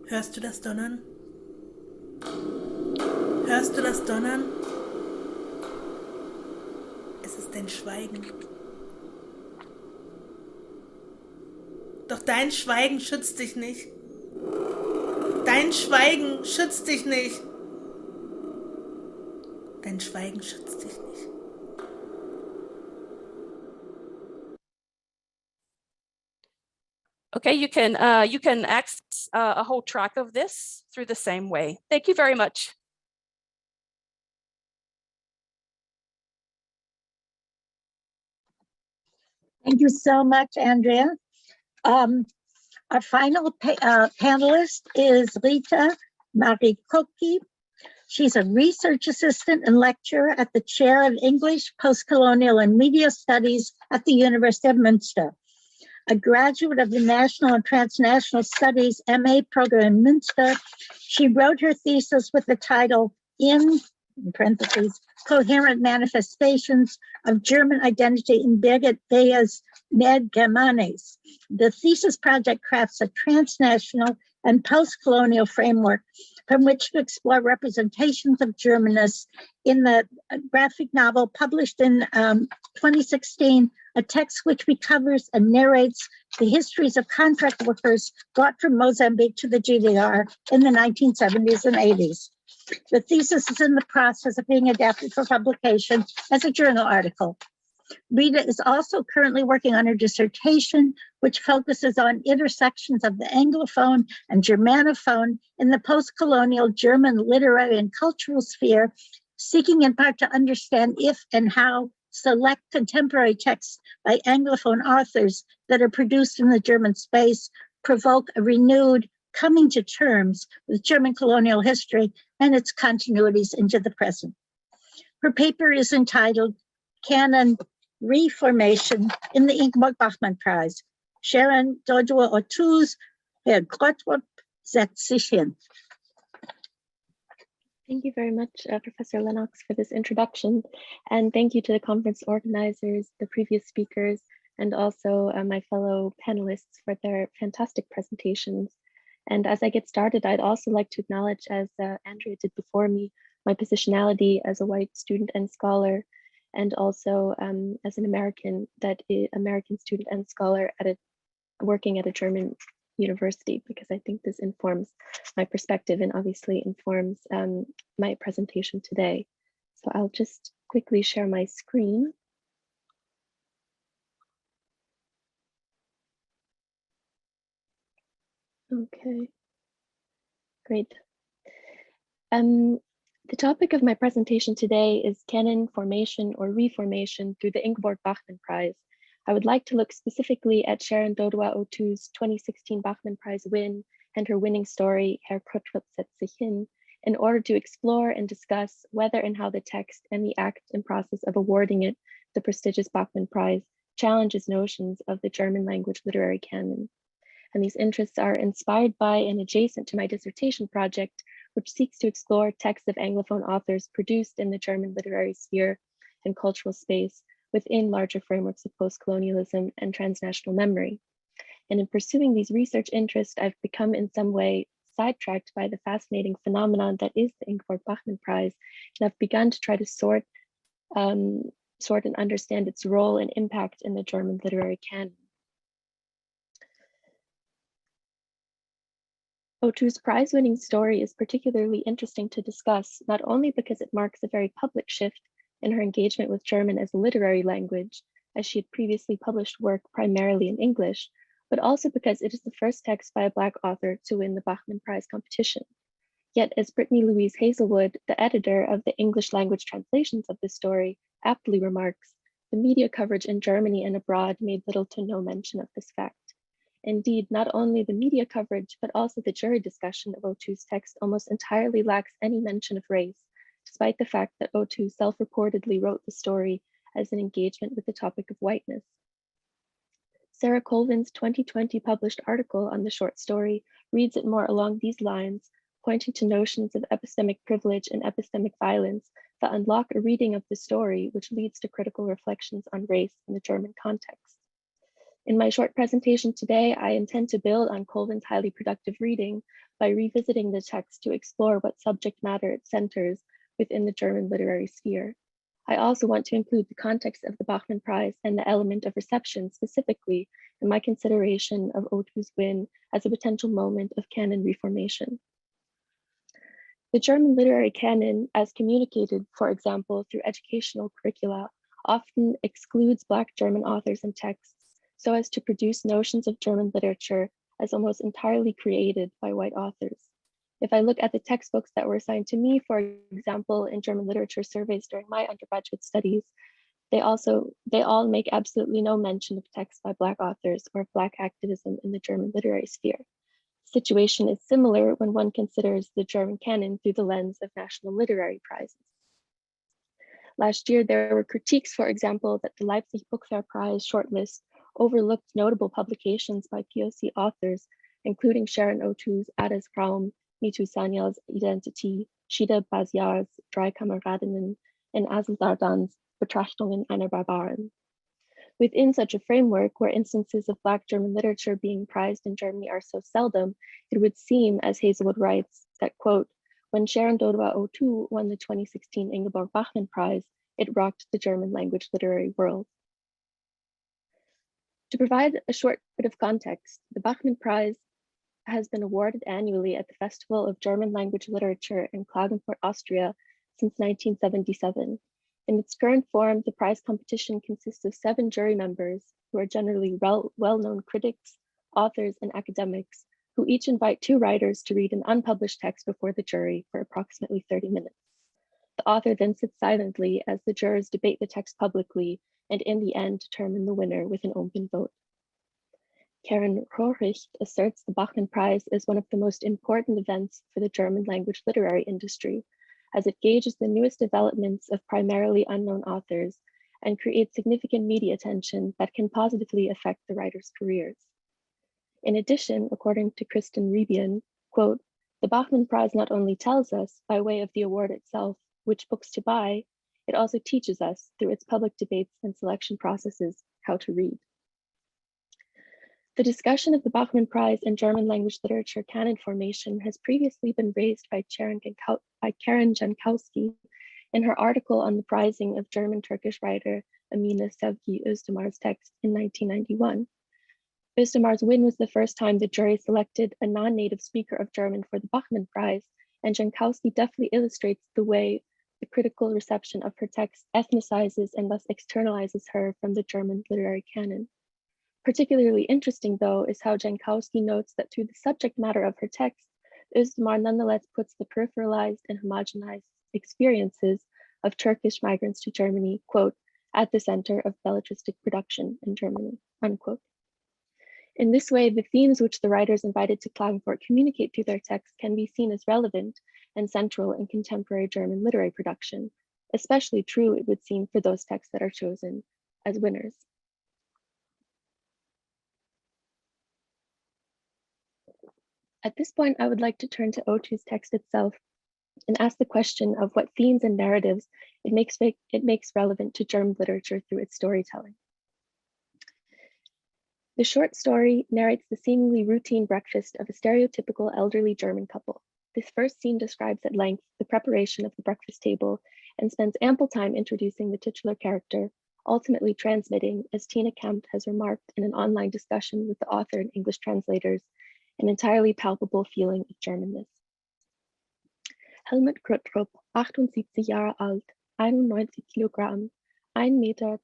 Hörst du das Donnern? Hörst du das Donnern? Es ist dein Schweigen. Doch dein Schweigen schützt dich nicht. Dein Schweigen schützt dich nicht. Dein Schweigen schützt dich nicht. Okay, you can access a whole track of this through the same way. Thank you very much. Thank you so much, Andrea. Our final panelist is Rita Maricocchi. She's a research assistant and lecturer at the Chair of English, Postcolonial and Media Studies at the University of Münster. A graduate of the National and Transnational Studies MA program in Münster, she wrote her thesis with the title in parentheses, Coherent Manifestations of German Identity in Birgit Behe's Med-Germanes. The thesis project crafts a transnational and post-colonial framework from which to explore representations of Germanists in the graphic novel published in 2016, a text which recovers and narrates the histories of contract workers brought from Mozambique to the GDR in the 1970s and 80s. The thesis is in the process of being adapted for publication as a journal article. Rita is also currently working on her dissertation, which focuses on intersections of the Anglophone and Germanophone in the post-colonial German literary and cultural sphere, seeking in part to understand if and how select contemporary texts by Anglophone authors that are produced in the German space provoke a renewed coming to terms with German colonial history and its continuities into the present. Her paper is entitled Canon Reformation in the Ingeborg-Bachmann-Prize. Sharon, Dodua, Otoo's Herr, Göttrup, setzt sich. Thank you very much, Professor Lennox, for this introduction. And thank you to the conference organizers, the previous speakers, and also my fellow panelists for their fantastic presentations. And as I get started, I'd also like to acknowledge, as Andrea did before me, my positionality as a white student and scholar, and also as an American student and scholar working at a German university, because I think this informs my perspective and obviously informs my presentation today. So I'll just quickly share my screen. Okay, great. The topic of my presentation today is Canon formation or reformation through the Ingeborg-Bachmann-Prize. I would like to look specifically at Sharon Dodua Otoo's 2016 Bachmann Prize win and her winning story, Herr, setzt sich, in order to explore and discuss whether and how the text and the act and process of awarding it the prestigious Bachmann Prize challenges notions of the German language literary canon. And these interests are inspired by and adjacent to my dissertation project, which seeks to explore texts of Anglophone authors produced in the German literary sphere and cultural space within larger frameworks of post-colonialism and transnational memory. And in pursuing these research interests, I've become in some way sidetracked by the fascinating phenomenon that is the Ingeborg-Bachmann Prize, and I've begun to try to sort and understand its role and impact in the German literary canon. Otoo's prize-winning story is particularly interesting to discuss, not only because it marks a very public shift in her engagement with German as a literary language, as she had previously published work primarily in English, but also because it is the first text by a Black author to win the Bachmann Prize competition. Yet, as Brittany Louise Hazelwood, the editor of the English language translations of this story, aptly remarks, the media coverage in Germany and abroad made little to no mention of this fact. Indeed, not only the media coverage, but also the jury discussion of Otoo's text almost entirely lacks any mention of race, despite the fact that Otoo self-reportedly wrote the story as an engagement with the topic of whiteness. Sarah Colvin's 2020 published article on the short story reads it more along these lines, pointing to notions of epistemic privilege and epistemic violence that unlock a reading of the story, which leads to critical reflections on race in the German context. In my short presentation today, I intend to build on Colvin's highly productive reading by revisiting the text to explore what subject matter it centers within the German literary sphere. I also want to include the context of the Bachmann Prize and the element of reception specifically in my consideration of Otoo's win as a potential moment of canon reformation. The German literary canon, as communicated, for example, through educational curricula, often excludes Black German authors and texts so as to produce notions of German literature as almost entirely created by white authors. If I look at the textbooks that were assigned to me, for example, in German literature surveys during my undergraduate studies, They all make absolutely no mention of texts by Black authors or Black activism in the German literary sphere. The situation is similar when one considers the German canon through the lens of national literary prizes. Last year, there were critiques, for example, that the Leipzig Book Fair Prize shortlist overlooked notable publications by POC authors, including Sharon Otoo's Ada's Raum, Mitu Sanyal's Identity, Shida Baziar's Drei Kameradinnen, and Asel Dardan's Betrachtungen einer Barbarin. Within such a framework, where instances of Black German literature being prized in Germany are so seldom, it would seem, as Hazelwood writes, that, quote, when Sharon Dodua Otoo won the 2016 Ingeborg-Bachmann-Prize, it rocked the German language literary world. To provide a short bit of context, the Bachmann Prize has been awarded annually at the Festival of German Language Literature in Klagenfurt, Austria, since 1977. In its current form, the prize competition consists of 7 jury members who are generally well-known critics, authors, and academics, who each invite 2 writers to read an unpublished text before the jury for approximately 30 minutes. The author then sits silently as the jurors debate the text publicly and in the end determine the winner with an open vote. Karen Rohricht asserts the Bachmann Prize is one of the most important events for the German language literary industry, as it gauges the newest developments of primarily unknown authors and creates significant media attention that can positively affect the writers' careers. In addition, according to Kristen Rebian, quote, the Bachmann Prize not only tells us, by way of the award itself, which books to buy, it also teaches us, through its public debates and selection processes, how to read. The discussion of the Bachmann Prize in German language literature canon formation has previously been raised by Karen Jankowski in her article on the prizing of German-Turkish writer Amine Sevgi Özdemir's text in 1991. Özdemir's win was the first time the jury selected a non-native speaker of German for the Bachmann Prize, and Jankowski deftly illustrates the way the critical reception of her text ethnicizes and thus externalizes her from the German literary canon. Particularly interesting, though, is how Jankowski notes that through the subject matter of her text, Özdemir nonetheless puts the peripheralized and homogenized experiences of Turkish migrants to Germany, quote, at the center of belletristic production in Germany, unquote. In this way, the themes which the writers invited to Klagenfurt communicate through their texts can be seen as relevant and central in contemporary German literary production, especially true, it would seem, for those texts that are chosen as winners. At this point, I would like to turn to Otoo's text itself and ask the question of what themes and narratives it makes relevant to German literature through its storytelling. The short story narrates the seemingly routine breakfast of a stereotypical elderly German couple. This first scene describes at length the preparation of the breakfast table and spends ample time introducing the titular character, ultimately transmitting, as Tina Kempt has remarked in an online discussion with the author and English translators, an entirely palpable feeling of Germanness. Helmut Göttrup, 78 Jahre alt, 91 Kilogramm, 1,83 Meter,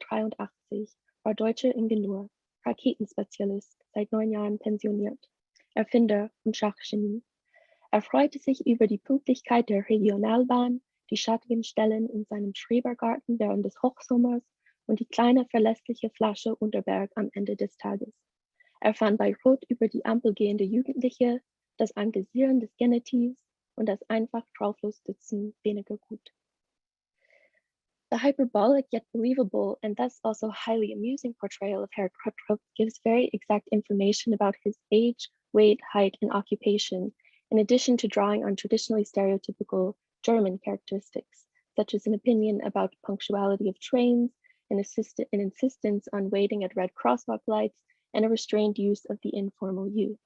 war deutscher Ingenieur, Raketenspezialist, seit 9 Jahren pensioniert, Erfinder und Schachgenie. Er freute sich über die Pünktlichkeit der Regionalbahn, die schattigen Stellen in seinem Schrebergarten während des Hochsommers und die kleine verlässliche Flasche Unterberg am Ende des Tages. Er fand bei Rot über die Ampel gehende Jugendliche, das Engagieren des Genitivs und das einfach drauflos sitzen weniger gut. The hyperbolic yet believable and thus also highly amusing portrayal of Herr Göttrup gives very exact information about his age, weight, height, and occupation, in addition to drawing on traditionally stereotypical German characteristics, such as an opinion about punctuality of trains, an insistence on waiting at red crosswalk lights, and a restrained use of the informal you.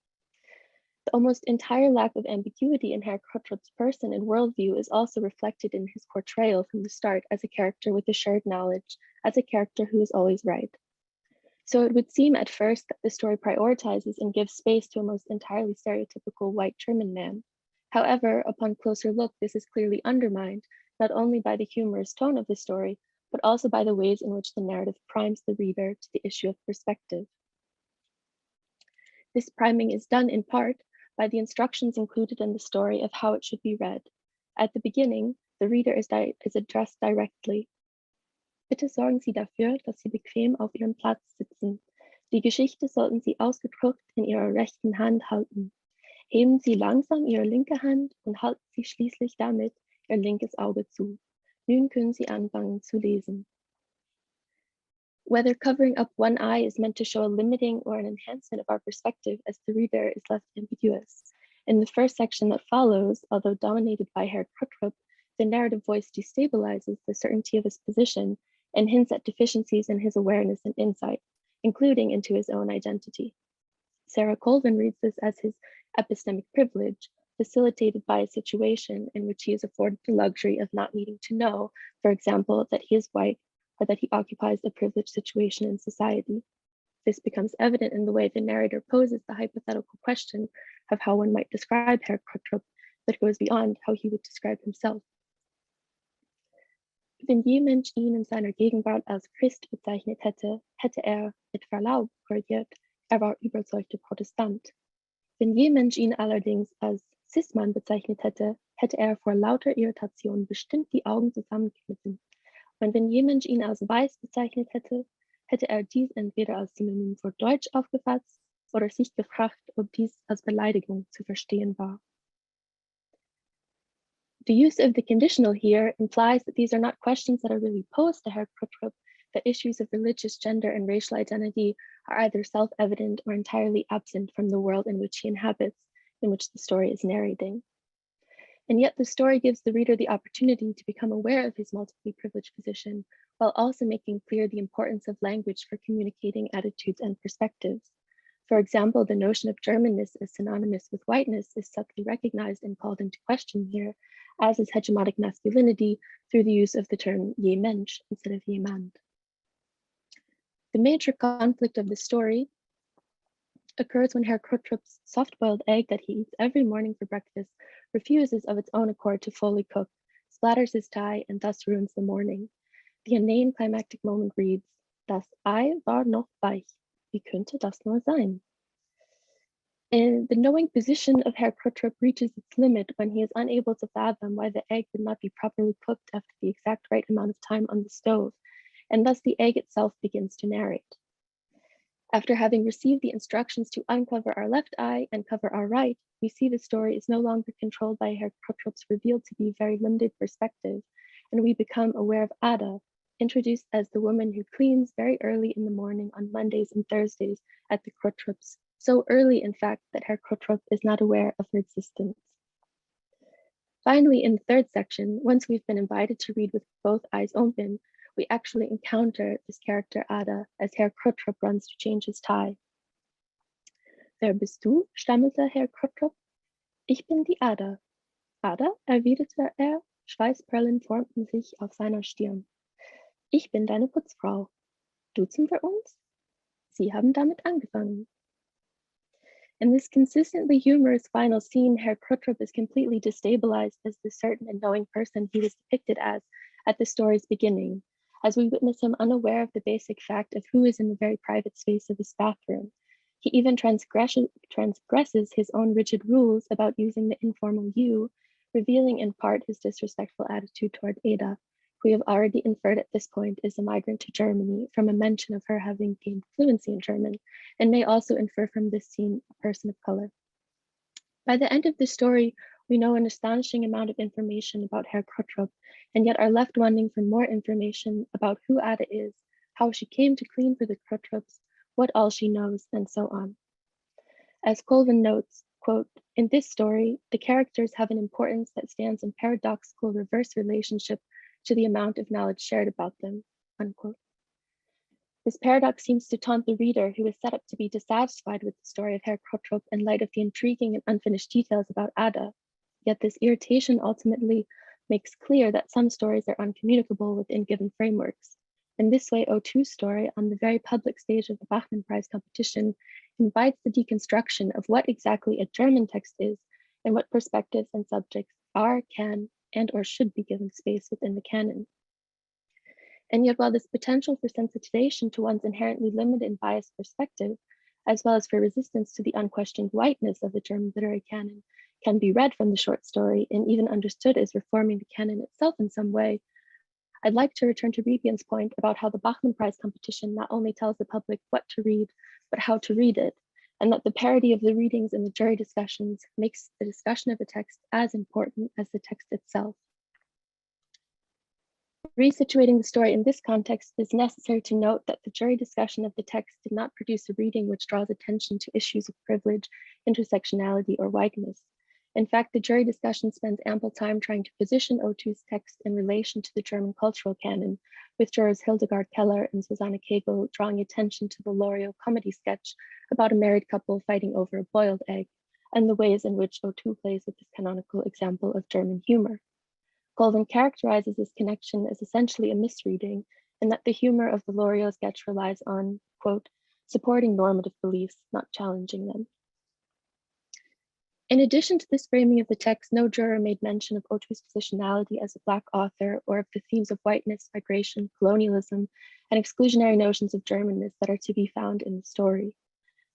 The almost entire lack of ambiguity in Herr Gottrup's person and worldview is also reflected in his portrayal from the start as a character with assured knowledge, as a character who is always right. So it would seem at first that the story prioritizes and gives space to a most entirely stereotypical white German man. However, upon closer look, this is clearly undermined, not only by the humorous tone of the story, but also by the ways in which the narrative primes the reader to the issue of perspective. This priming is done in part by the instructions included in the story of how it should be read. At the beginning, the reader is addressed directly. Bitte sorgen Sie dafür, dass Sie bequem auf Ihrem Platz sitzen. Die Geschichte sollten Sie ausgedruckt in Ihrer rechten Hand halten. Heben Sie langsam Ihre linke Hand und halten Sie schließlich damit Ihr linkes Auge zu. Nun können Sie anfangen zu lesen. Whether covering up one eye is meant to show a limiting or an enhancement of our perspective as the reader is left ambiguous. In the first section that follows, although dominated by Herr Göttrup, the narrative voice destabilizes the certainty of his position and hints at deficiencies in his awareness and insight, including into his own identity. Sarah Colvin reads this as his epistemic privilege, facilitated by a situation in which he is afforded the luxury of not needing to know, for example, that he is white or that he occupies a privileged situation in society. This becomes evident in the way the narrator poses the hypothetical question of how one might describe Herr Göttrup that goes beyond how he would describe himself. Wenn je Mensch ihn in seiner Gegenwart als Christ bezeichnet hätte, hätte mit Verlaub korrigiert, war überzeugter Protestant. Wenn je Mensch ihn allerdings als Cis-Mann bezeichnet hätte, hätte vor lauter Irritation bestimmt die Augen zusammengekniffen. Und wenn je Mensch ihn als weiß bezeichnet hätte, hätte dies entweder als Synonym für Deutsch aufgefasst oder sich gefragt, ob dies als Beleidigung zu verstehen war. The use of the conditional here implies that these are not questions that are really posed to Herr Göttrup, that issues of religious, gender, and racial identity are either self-evident or entirely absent from the world in which he inhabits, in which the story is narrating. And yet the story gives the reader the opportunity to become aware of his multiply privileged position, while also making clear the importance of language for communicating attitudes and perspectives. For example, the notion of Germanness as synonymous with whiteness is subtly recognized and called into question here, as is hegemonic masculinity through the use of the term je Mensch instead of jemand. The major conflict of the story occurs when Herr Göttrup's soft-boiled egg that he eats every morning for breakfast refuses of its own accord to fully cook, splatters his tie, and thus ruins the morning. The inane climactic moment reads, Das Ei war noch weich. Wie könnte das nur sein? And the knowing position of Herr Göttrup reaches its limit when he is unable to fathom why the egg would not be properly cooked after the exact right amount of time on the stove, and thus the egg itself begins to narrate. After having received the instructions to uncover our left eye and cover our right, we see the story is no longer controlled by Herr Göttrup's revealed to be very limited perspective, and we become aware of Ada, introduced as the woman who cleans very early in the morning on Mondays and Thursdays at the Göttrups, so early in fact that Herr Göttrup is not aware of her existence. Finally, in the third section, once we've been invited to read with both eyes open, we actually encounter this character Ada as Herr Göttrup runs to change his tie. Wer bist du? Stammelte Herr Göttrup. Ich bin die Ada. Ada, erwiderte Schweißperlen formten sich auf seiner Stirn. Ich bin deine Putzfrau. Duzen wir uns? Sie haben damit angefangen. In this consistently humorous final scene, Herr Göttrup is completely destabilized as the certain and knowing person he was depicted as at the story's beginning, as we witness him unaware of the basic fact of who is in the very private space of his bathroom. He even transgresses his own rigid rules about using the informal you, revealing in part his disrespectful attitude toward Ada, who we have already inferred at this point is a migrant to Germany from a mention of her having gained fluency in German, and may also infer from this scene a person of color. By the end of the story, we know an astonishing amount of information about Herr Göttrup, and yet are left wanting for more information about who Ada is, how she came to clean for the Göttrups, what all she knows, and so on. As Colvin notes, quote, in this story, the characters have an importance that stands in paradoxical reverse relationship to the amount of knowledge shared about them, unquote. This paradox seems to taunt the reader who is set up to be dissatisfied with the story of Herr Göttrup in light of the intriguing and unfinished details about Ada. Yet this irritation ultimately makes clear that some stories are uncommunicable within given frameworks. In this way, Otoo's story on the very public stage of the Bachmann-Prize competition invites the deconstruction of what exactly a German text is and what perspectives and subjects are, can, and or should be given space within the canon. And yet, while this potential for sensitization to one's inherently limited and biased perspective, as well as for resistance to the unquestioned whiteness of the German literary canon, can be read from the short story and even understood as reforming the canon itself in some way, I'd like to return to Ribian's point about how the Bachmann Prize competition not only tells the public what to read, but how to read it, and that the parity of the readings in the jury discussions makes the discussion of a text as important as the text itself. Resituating the story in this context, it is necessary to note that the jury discussion of the text did not produce a reading which draws attention to issues of privilege, intersectionality, or whiteness. In fact, the jury discussion spends ample time trying to position Otoo's text in relation to the German cultural canon, with jurors Hildegard Keller and Susanne Kegel drawing attention to the Loriot comedy sketch about a married couple fighting over a boiled egg, and the ways in which Otoo plays with this canonical example of German humor. Colvin characterizes this connection as essentially a misreading, in that the humor of the Loriot sketch relies on, quote, supporting normative beliefs, not challenging them. In addition to this framing of the text, no juror made mention of Otoo's positionality as a Black author or of the themes of whiteness, migration, colonialism, and exclusionary notions of Germanness that are to be found in the story.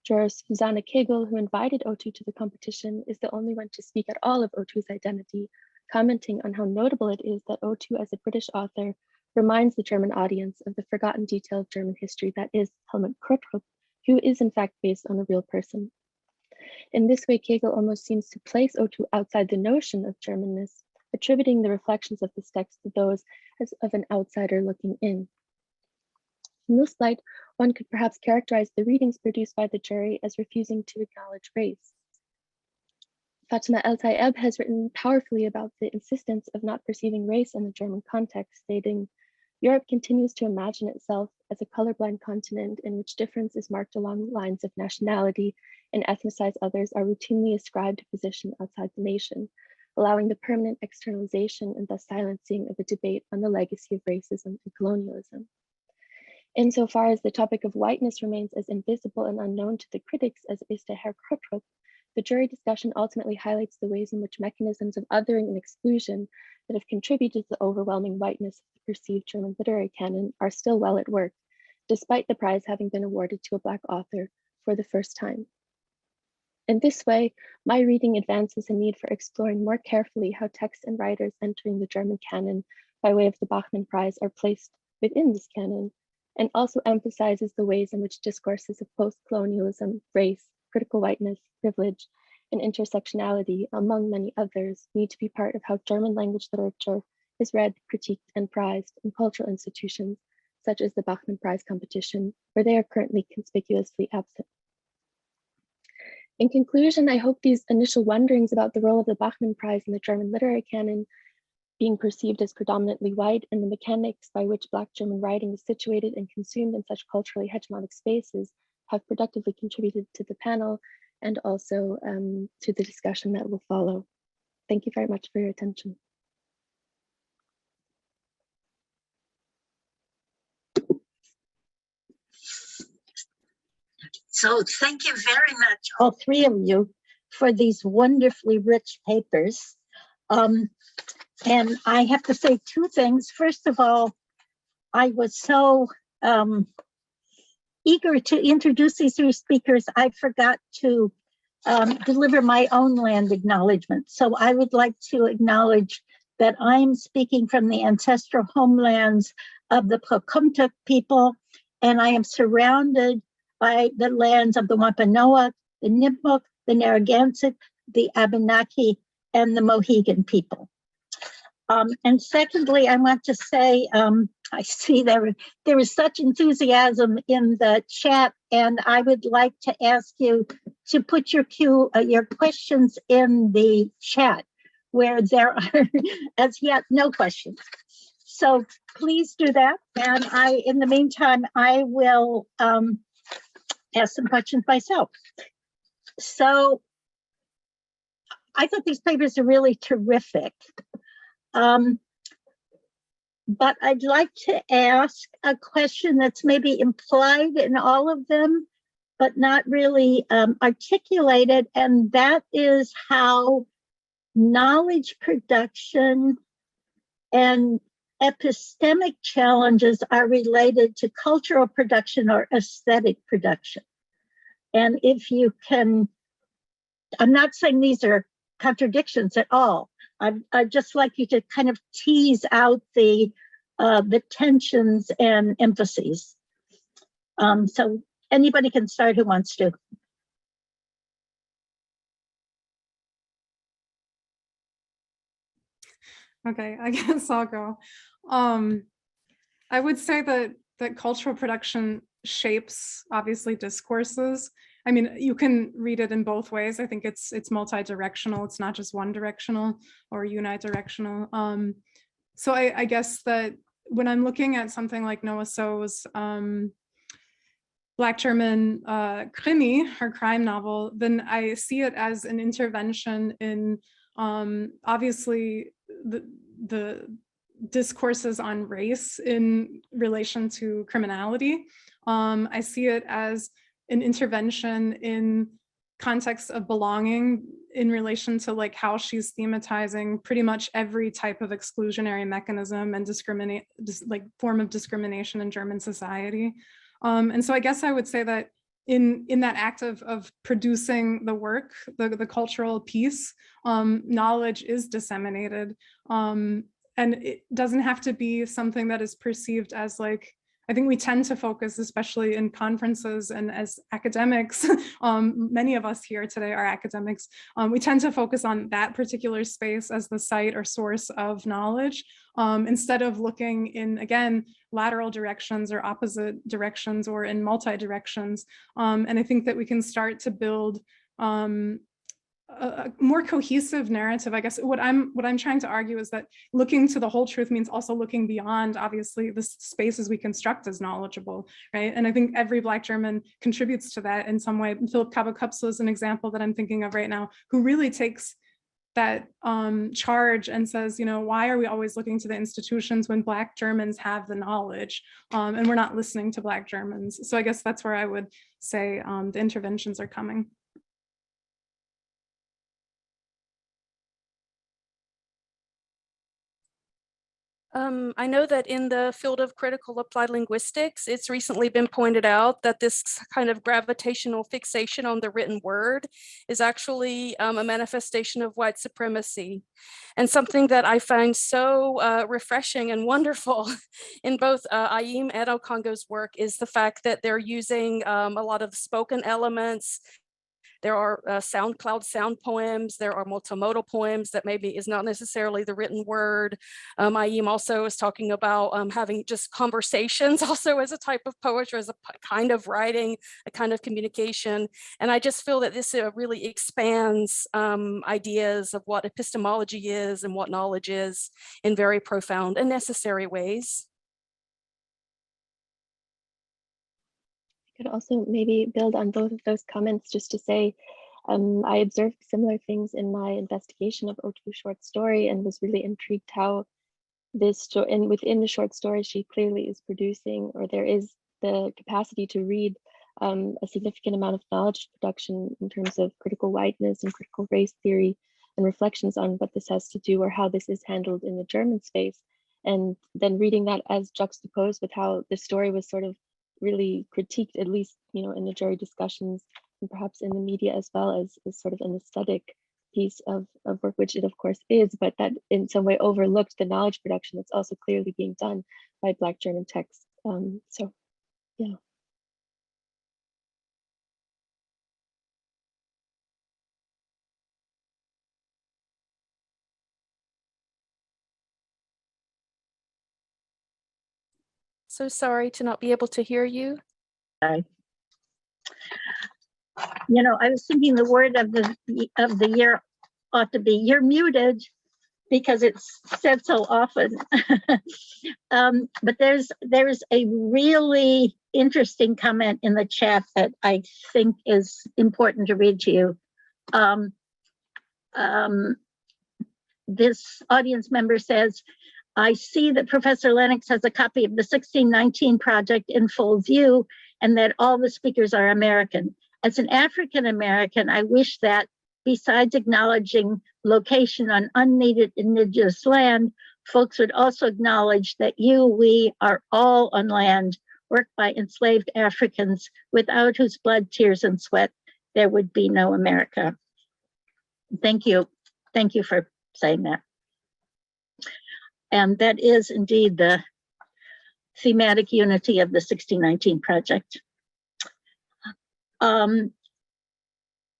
Juror Susanne Kegel, who invited Otoo to the competition, is the only one to speak at all of Otoo's identity, commenting on how notable it is that Otoo, as a British author, reminds the German audience of the forgotten detail of German history that is Helmut Göttrup, who is in fact based on a real person. In this way, Kegel almost seems to place Otoo outside the notion of Germanness, attributing the reflections of this text to those as of an outsider looking in. In this light, one could perhaps characterize the readings produced by the jury as refusing to acknowledge race. Fatima El-Tayeb has written powerfully about the insistence of not perceiving race in the German context, stating, Europe continues to imagine itself as a colorblind continent in which difference is marked along lines of nationality, and ethnicized others are routinely ascribed a position outside the nation, allowing the permanent externalization and thus silencing of a debate on the legacy of racism and colonialism. Insofar as the topic of whiteness remains as invisible and unknown to the critics as it is to Herr Göttrup, the jury discussion ultimately highlights the ways in which mechanisms of othering and exclusion that have contributed to the overwhelming whiteness of the perceived German literary canon are still well at work, despite the prize having been awarded to a Black author for the first time. In this way, my reading advances a need for exploring more carefully how texts and writers entering the German canon by way of the Bachmann Prize are placed within this canon, and also emphasizes the ways in which discourses of post-colonialism, race, critical whiteness, privilege, and intersectionality, among many others, need to be part of how German language literature is read, critiqued, and prized in cultural institutions, such as the Bachmann Prize competition, where they are currently conspicuously absent. In conclusion, I hope these initial wonderings about the role of the Bachmann Prize in the German literary canon, being perceived as predominantly white, and the mechanics by which Black German writing is situated and consumed in such culturally hegemonic spaces have productively contributed to the panel and also to the discussion that will follow. Thank you very much for your attention. So thank you very much, all three of you, for these wonderfully rich papers. And I have to say two things. First of all, I was so eager to introduce these three speakers, I forgot to deliver my own land acknowledgement. So I would like to acknowledge that I'm speaking from the ancestral homelands of the Pocumtuck people, and I am surrounded by the lands of the Wampanoag, the Nipmuc, the Narragansett, the Abenaki, and the Mohegan people. And secondly, I want to say, I see there is such enthusiasm in the chat, and I would like to ask you to put your questions in the chat where there are as yet no questions. So please do that. And in the meantime, I will ask some questions myself. So I thought these papers are really terrific. But I'd like to ask a question that's maybe implied in all of them, but not really articulated, and that is how knowledge production and epistemic challenges are related to cultural production or aesthetic production. And if you can, I'm not saying these are contradictions at all. I'd just like you to kind of tease out the the tensions and emphases. So anybody can start who wants to. Okay, I guess I'll go. I would say that cultural production shapes, obviously, discourses. I mean, you can read it in both ways. I think it's multi-directional. It's not just one directional or unidirectional. So I guess that when I'm looking at something like Noah So's Black German Krimi, her crime novel, then I see it as an intervention in obviously the discourses on race in relation to criminality. I see it as an intervention in context of belonging in relation to like how she's thematizing pretty much every type of exclusionary mechanism and form of discrimination in German society. And so I guess I would say that in that act of producing the work, the cultural piece, knowledge is disseminated. And it doesn't have to be something that is perceived as like, I think we tend to focus, especially in conferences and as academics, many of us here today are academics, we tend to focus on that particular space as the site or source of knowledge, instead of looking in, again, lateral directions or opposite directions or in multi-directions. And I think that we can start to build a more cohesive narrative. I guess what I'm trying to argue is that looking to the whole truth means also looking beyond, obviously, the spaces we construct as knowledgeable, right? And I think every Black German contributes to that in some way. Philip Kaba-Kupsel is an example that I'm thinking of right now, who really takes that charge and says, you know, why are we always looking to the institutions when Black Germans have the knowledge, and we're not listening to Black Germans? So I guess that's where I would say the interventions are coming. I know that in the field of critical applied linguistics, it's recently been pointed out that this kind of gravitational fixation on the written word is actually a manifestation of white supremacy. And something that I find so refreshing and wonderful in both Ayim and Ocongo's work is the fact that they're using a lot of spoken elements. There are SoundCloud sound poems. There are multimodal poems that maybe is not necessarily the written word. Ayim also is talking about having just conversations also as a type of poetry, as a kind of writing, a kind of communication. And I just feel that this really expands ideas of what epistemology is and what knowledge is in very profound and necessary ways. Could also maybe build on both of those comments just to say, I observed similar things in my investigation of Otoo's short story and was really intrigued how this, and within the short story, she clearly is producing, or there is the capacity to read a significant amount of knowledge production in terms of critical whiteness and critical race theory and reflections on what this has to do or how this is handled in the German space. And then reading that as juxtaposed with how the story was sort of really critiqued, at least, you know, in the jury discussions and perhaps in the media as well, as sort of an aesthetic piece of work, which it of course is, but that in some way overlooked the knowledge production that's also clearly being done by Black German texts. So, yeah. So sorry to not be able to hear you. You know, I was thinking the word of the year ought to be "you're muted," because it's said so often. But there's a really interesting comment in the chat that I think is important to read to you. This audience member says, I see that Professor Lennox has a copy of the 1619 project in full view and that all the speakers are American. As an African American, I wish that besides acknowledging location on unneeded indigenous land, folks would also acknowledge that we are all on land worked by enslaved Africans, without whose blood, tears, and sweat there would be no America. Thank you. Thank you for saying that. And that is indeed the thematic unity of the 1619 project.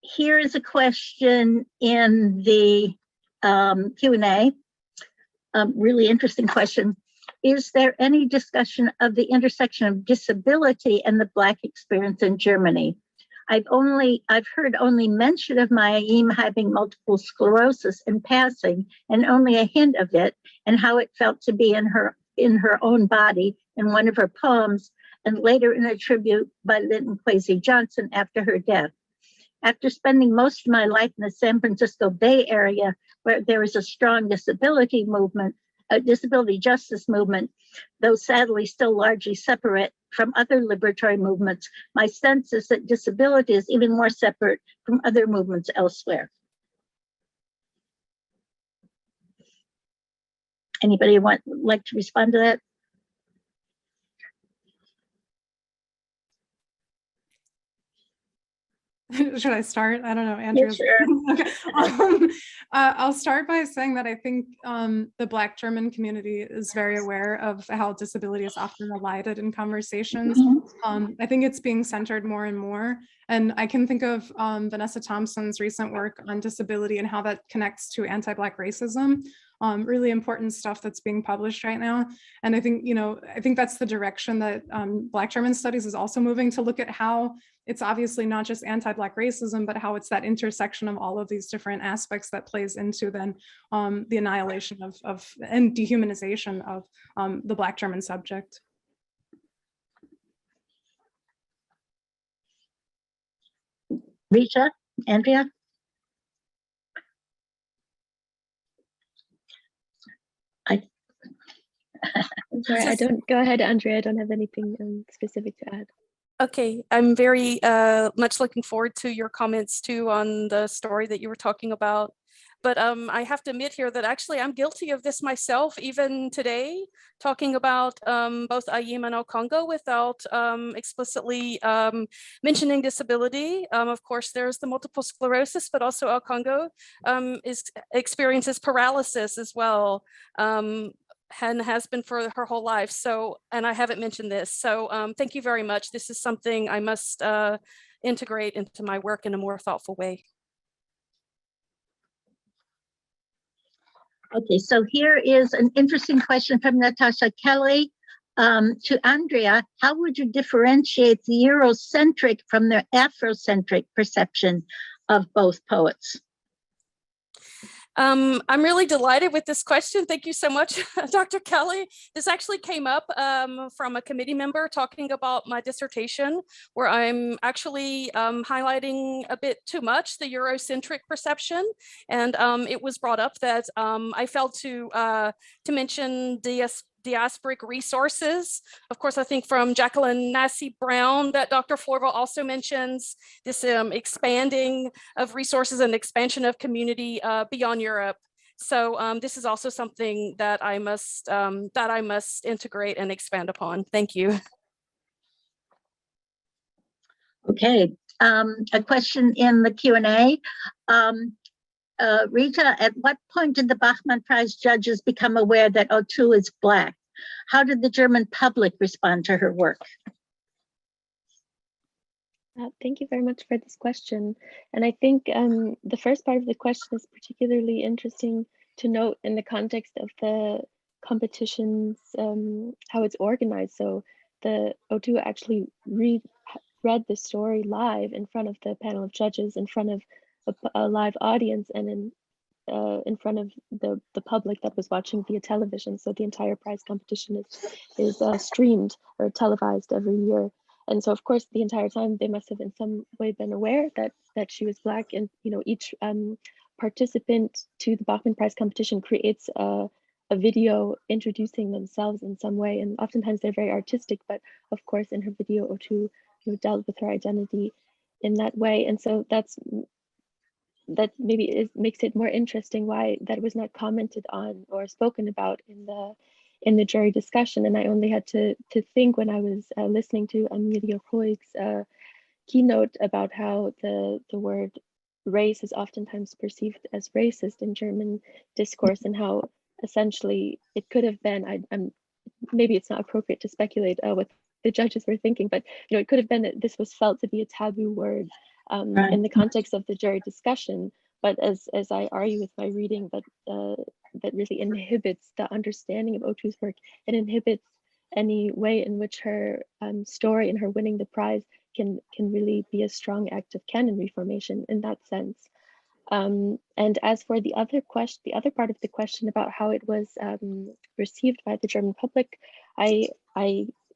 Here is a question in the Q&A, really interesting question. Is there any discussion of the intersection of disability and the Black experience in Germany? I've heard only mention of my Ayim having multiple sclerosis in passing, and only a hint of it, and how it felt to be in her own body in one of her poems, and later in a tribute by Linton Kwesi Johnson after her death. After spending most of my life in the San Francisco Bay Area, where there is a strong disability movement, a disability justice movement, though sadly still largely separate from other liberatory movements, my sense is that disability is even more separate from other movements elsewhere. Anybody like to respond to that? Should I start? I don't know, Andrea. Yeah, sure. Okay. I'll start by saying that I think the Black German community is very aware of how disability is often elided in conversations. I think it's being centered more and more. And I can think of Vanessa Thompson's recent work on disability and how that connects to anti-Black racism. Really important stuff that's being published right now. And I think, I think that's the direction that Black German studies is also moving, to look at how it's obviously not just anti-Black racism, but how it's that intersection of all of these different aspects that plays into then the annihilation of and dehumanization of the Black German subject. Rita, Andrea? I'm sorry, I don't, go ahead, Andrea. I don't have anything specific to add. Okay, I'm very much looking forward to your comments too on the story that you were talking about. But I have to admit here that actually I'm guilty of this myself, even today, talking about both Ayim and Ocongo without explicitly mentioning disability. Of course, there's the multiple sclerosis, but also Ocongo experiences paralysis as well. And has been for her whole life. So, and I haven't mentioned this. So thank you very much. This is something I must integrate into my work in a more thoughtful way. Okay, so here is an interesting question from Natasha Kelly to Andrea. How would you differentiate the Eurocentric from the Afrocentric perception of both poets? I'm really delighted with this question. Thank you so much, Dr. Kelly. This actually came up from a committee member talking about my dissertation, where I'm actually highlighting a bit too much the Eurocentric perception. And it was brought up that I failed to mention diasporic resources. Of course, I think from Jacqueline Nassy Brown that Dr. Forval also mentions this expanding of resources and expansion of community beyond Europe. So this is also something that I must integrate and expand upon. Thank you. Okay, a question in the Q&A. Rita, at what point did the Bachmann-Prize judges become aware that Otoo is Black? How did the German public respond to her work? Thank you very much for this question. And I think the first part of the question is particularly interesting to note in the context of the competitions, how it's organized. So the Otoo actually read the story live in front of the panel of judges, in front of a live audience, and in front of the public that was watching via television. So the entire prize competition is streamed or televised every year. And so of course the entire time they must have in some way been aware that she was Black, and each participant to the Bachmann Prize competition creates a video introducing themselves in some way, and oftentimes they're very artistic, but of course in her video Otoo dealt with her identity in that way. And so that maybe makes it more interesting why that was not commented on or spoken about in the jury discussion. And I only had to think when I was listening to Amelia Ruig's keynote about how the word race is oftentimes perceived as racist in German discourse, and how essentially it could have been, maybe it's not appropriate to speculate what the judges were thinking, but it could have been that this was felt to be a taboo word in the context of the jury discussion. But as I argue with my reading, that really inhibits the understanding of Otoo's work. It inhibits any way in which her story and her winning the prize can really be a strong act of canon reformation in that sense. And as for the other question, the other part of the question about how it was received by the German public, I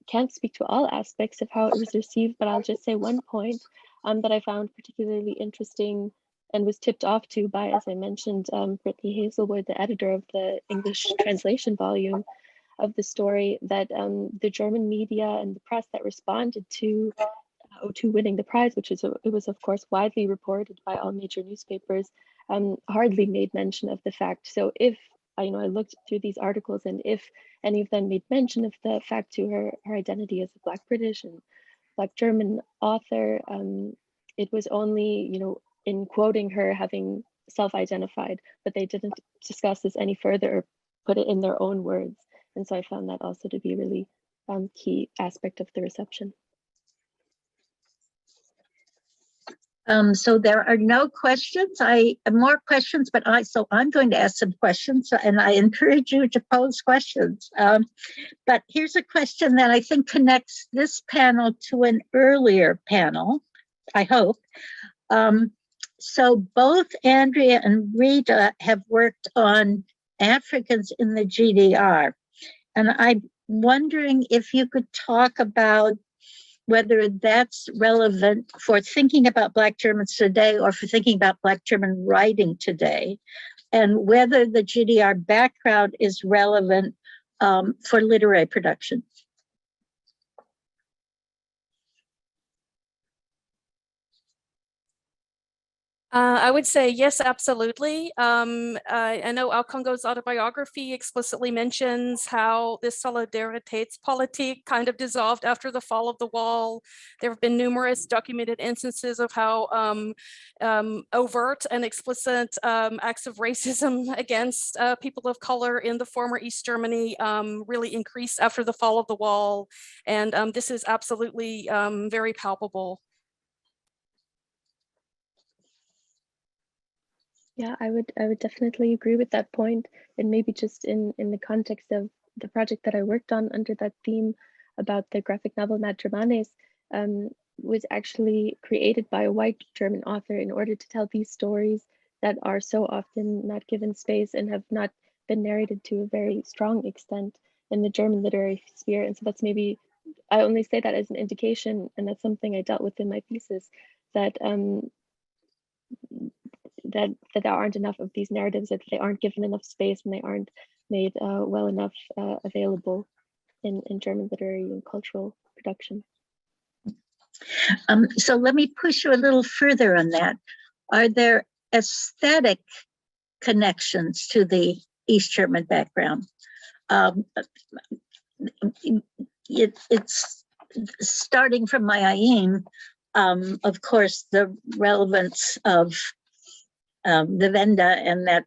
can't speak to all aspects of how it was received, but I'll just say one point that I found particularly interesting and was tipped off to by, as I mentioned, Brittany Hazelwood, the editor of the English translation volume of the story, that the German media and the press that responded to Otoo winning the prize, it was of course widely reported by all major newspapers, hardly made mention of the fact. So if I looked through these articles, and if any of them made mention of the fact to her identity as a Black British and Black German author, it was only in quoting her having self-identified, but they didn't discuss this any further or put it in their own words. And so I found that also to be a really key aspect of the reception. So there are no questions. More questions, but I'm going to ask some questions, and I encourage you to pose questions. But here's a question that I think connects this panel to an earlier panel, I hope. So both Andrea and Rita have worked on Africans in the GDR. And I'm wondering if you could talk about whether that's relevant for thinking about Black Germans today or for thinking about Black German writing today, and whether the GDR background is relevant for literary production. I would say yes, absolutely. I know Aukongo's autobiography explicitly mentions how this Solidaritätspolitik kind of dissolved after the fall of the wall. There have been numerous documented instances of how overt and explicit acts of racism against people of color in the former East Germany really increased after the fall of the wall. And this is absolutely very palpable. Yeah, I would definitely agree with that point. And maybe just in the context of the project that I worked on under that theme about the graphic novel Mad Germanes, was actually created by a white German author in order to tell these stories that are so often not given space and have not been narrated to a very strong extent in the German literary sphere. And so that's maybe, I only say that as an indication, and that's something I dealt with in my thesis, that that there aren't enough of these narratives, that they aren't given enough space, and they aren't made well enough available in German literary and cultural production. So let me push you a little further on that. Are there aesthetic connections to the East German background? It's starting from my Ayim, of course, the relevance of the Wende and that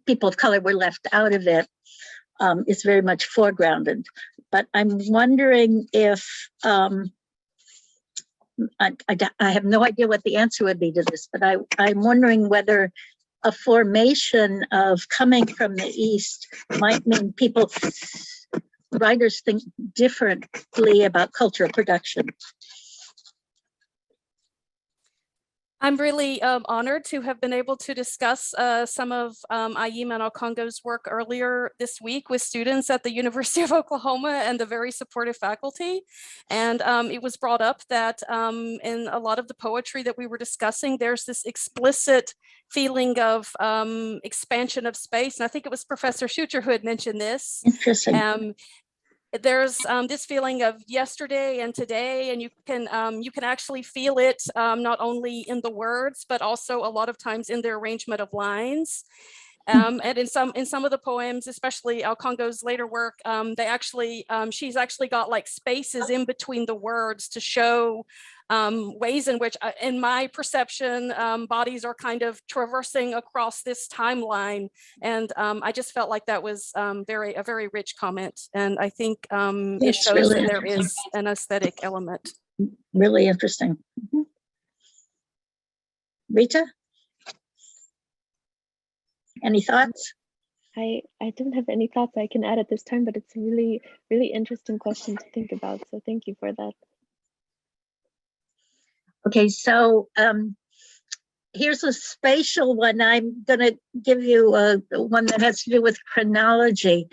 people of color were left out of it is very much foregrounded. But I'm wondering if, I have no idea what the answer would be to this, but I'm wondering whether a formation of coming from the East might mean writers think differently about cultural production. I'm really honored to have been able to discuss some of Ayim and Aukongo's work earlier this week with students at the University of Oklahoma and the very supportive faculty. And it was brought up that in a lot of the poetry that we were discussing, there's this explicit feeling of expansion of space. And I think it was Professor Schucher who had mentioned this. Interesting. There's this feeling of yesterday and today, and you can actually feel it not only in the words, but also a lot of times in the arrangement of lines. And in some of the poems, especially Aukongo's later work, she's actually got like spaces in between the words to show ways in which, in my perception, bodies are kind of traversing across this timeline. And I just felt like that was a very rich comment. And I think it shows really that there is an aesthetic element. Really interesting. Mhm. Rita? Any thoughts? I don't have any thoughts I can add at this time, but it's a really, really interesting question to think about. So thank you for that. Okay, so here's a spatial one. I'm going to give you one that has to do with chronology.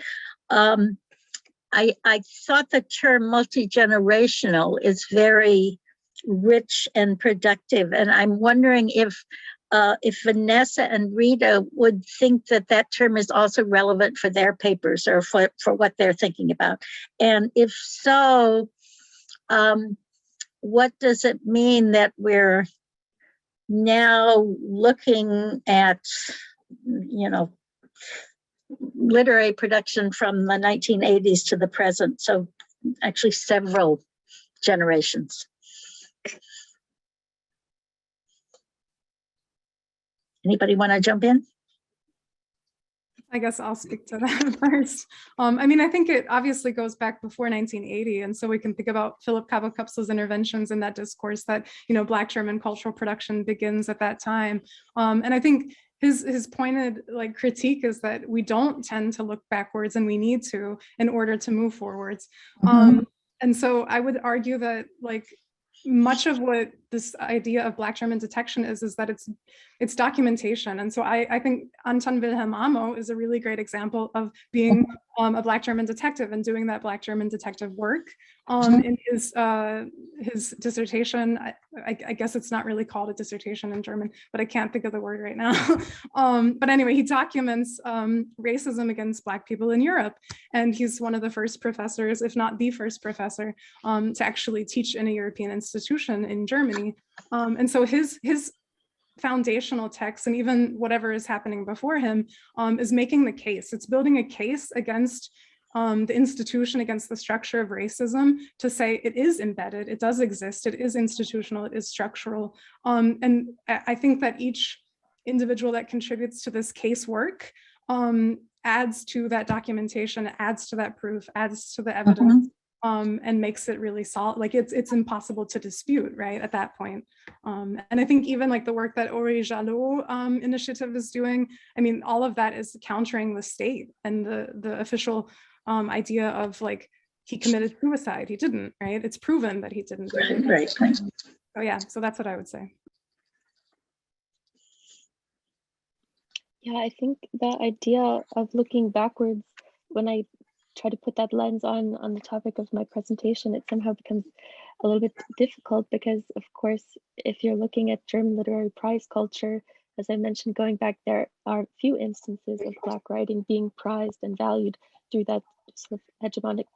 I thought the term multigenerational is very rich and productive, and I'm wondering if Vanessa and Rita would think that that term is also relevant for their papers or for what they're thinking about. And if so, what does it mean that we're now looking at, literary production from the 1980s to the present? So actually several generations. Anybody want to jump in? I guess I'll speak to that first. I think it obviously goes back before 1980. And so we can think about Philip Kavakups's interventions in that discourse that, Black German cultural production begins at that time. And I think his pointed critique is that we don't tend to look backwards, and we need to in order to move forwards. Mm-hmm. And so I would argue that much of what this idea of Black German detection is that it's documentation. And so I think Anton Wilhelm Amo is a really great example of being a Black German detective and doing that Black German detective work. In his dissertation, I guess it's not really called a dissertation in German, but I can't think of the word right now. But anyway, he documents racism against Black people in Europe. And he's one of the first professors, if not the first professor, to actually teach in a European institution in Germany. And so his foundational text, and even whatever is happening before him, is making the case. It's building a case against the institution, against the structure of racism, to say it is embedded, it does exist, it is institutional, it is structural. And I think that each individual that contributes to this case work adds to that documentation, adds to that proof, adds to the evidence. And makes it really solid. It's impossible to dispute, right, at that point. And I think even the work that Ori Jalot initiative is doing, all of that is countering the state and the official idea of he committed suicide. He didn't, right? It's proven that he didn't. Right. So yeah, so that's what I would say. Yeah, I think the idea of looking backwards, when I try to put that lens on the topic of my presentation, it somehow becomes a little bit difficult because, of course, if you're looking at German literary prize culture, as I mentioned, going back, there are few instances of Black writing being prized and valued through that sort of hegemonic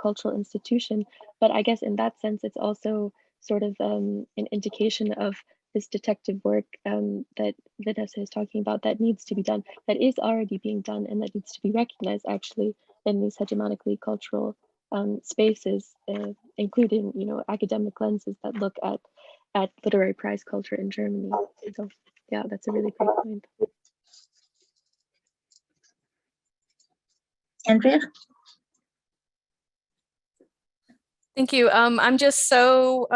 cultural institution. But I guess in that sense, it's also sort of an indication of this detective work that Vanessa is talking about that needs to be done, that is already being done, and that needs to be recognized actually in these hegemonically cultural spaces, including academic lenses that look at literary prize culture in Germany. So yeah, that's a really great point. Andrea? Thank you. I'm just so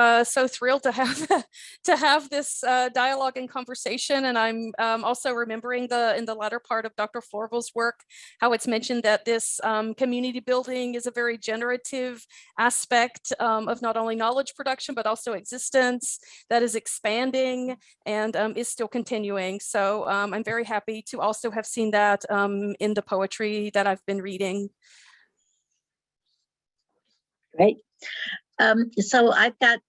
thrilled to have this dialogue and conversation, and I'm also remembering in the latter part of Dr. Forvel's work how it's mentioned that this community building is a very generative aspect of not only knowledge production but also existence that is expanding and is still continuing. So I'm very happy to also have seen that in the poetry that I've been reading. Great. So I've got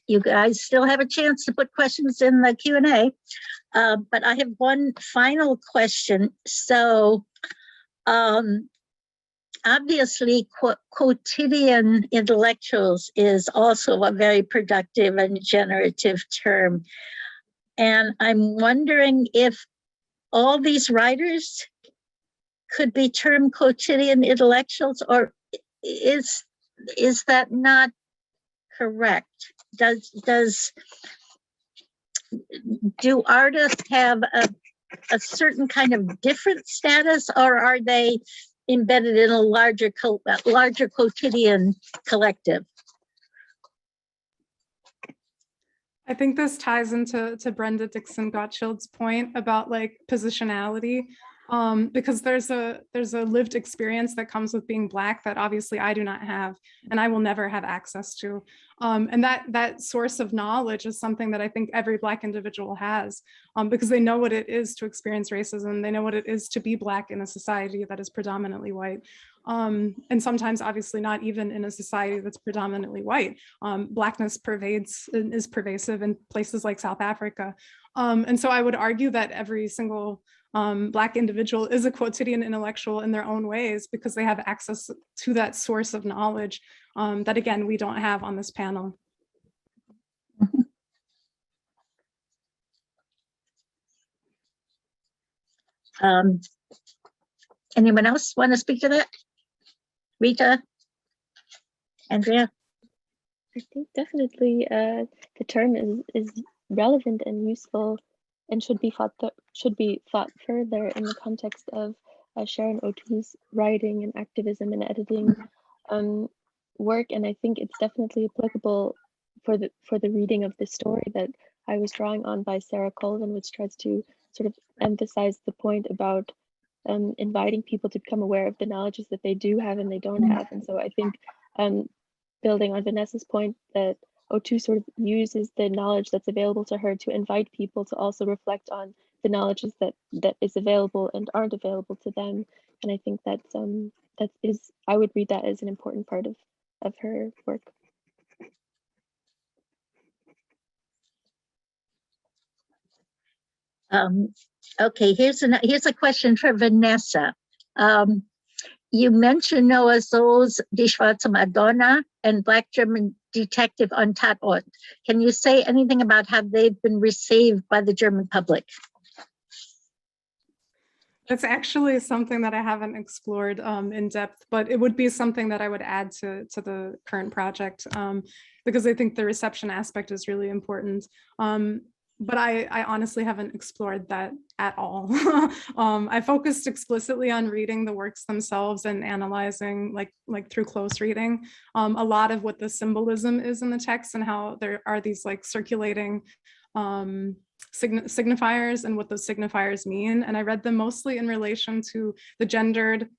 you guys still have a chance to put questions in the Q&A, but I have one final question. So obviously quotidian intellectuals is also a very productive and generative term. And I'm wondering if all these writers could be termed quotidian intellectuals, or is that not correct, do artists have a certain kind of different status, or are they embedded in a larger quotidian collective? I think this ties into Brenda Dixon-Gottschild's point about like positionality, because there's a lived experience that comes with being Black that obviously I do not have and I will never have access to. And that source of knowledge is something that I think every Black individual has, because they know what it is to experience racism. They know what it is to be Black in a society that is predominantly white. And sometimes obviously not even in a society that's predominantly white. Blackness is pervasive in places like South Africa. And so I would argue that every single Black individual is a quotidian intellectual in their own ways, because they have access to that source of knowledge that, again, we don't have on this panel. Anyone else want to speak to that? Rita? Andrea? I think definitely the term is relevant and useful and should be thought further in the context of Sharon Otoo's writing and activism and editing work. And I think it's definitely applicable for the reading of the story that I was drawing on by Sarah Colvin, which tries to sort of emphasize the point about inviting people to become aware of the knowledges that they do have and they don't have. And so I think building on Vanessa's point, that Otoo sort of uses the knowledge that's available to her to invite people to also reflect on the knowledges that is available and aren't available to them. And I think I would read that as an important part of her work. Okay, here's a question for Vanessa. You mentioned Noah Zoll's Die Schwarze Madonna and Black German detective Untitled. Can you say anything about how they've been received by the German public? That's actually something that I haven't explored in depth, but it would be something that I would add to the current project, because I think the reception aspect is really important. But I honestly haven't explored that at all. I focused explicitly on reading the works themselves and analyzing like through close reading a lot of what the symbolism is in the text and how there are these like circulating signifiers and what those signifiers mean. And I read them mostly in relation to the gendered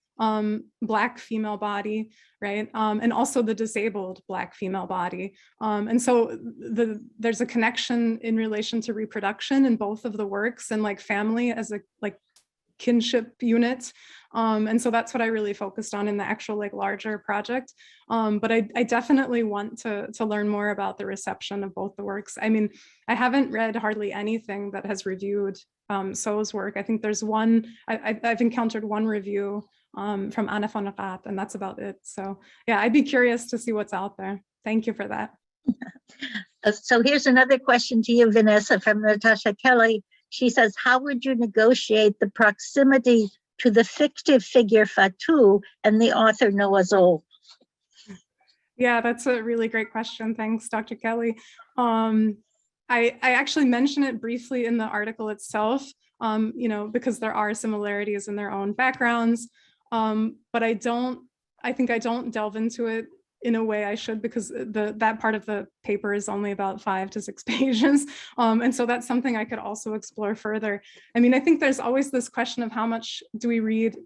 Black female body, right? And also the disabled Black female body. And so there's a connection in relation to reproduction in both of the works, and like family as a like kinship unit. And so that's what I really focused on in the actual like larger project. But I definitely want to learn more about the reception of both the works. I mean, I haven't read hardly anything that has reviewed So's work. I think there's one, I've encountered one review from Anna von Rath, and that's about it. So yeah, I'd be curious to see what's out there. Thank you for that. So here's another question to you, Vanessa, from Natasha Kelly. She says, how would you negotiate the proximity to the fictive figure Fatou and the author Noah Zoll? Yeah, that's a really great question. Thanks, Dr. Kelly. I actually mention it briefly in the article itself, because there are similarities in their own backgrounds. But I think I don't delve into it in a way I should, because that part of the paper is only about 5 to 6 pages. And so that's something I could also explore further. I mean, I think there's always this question of how much do we read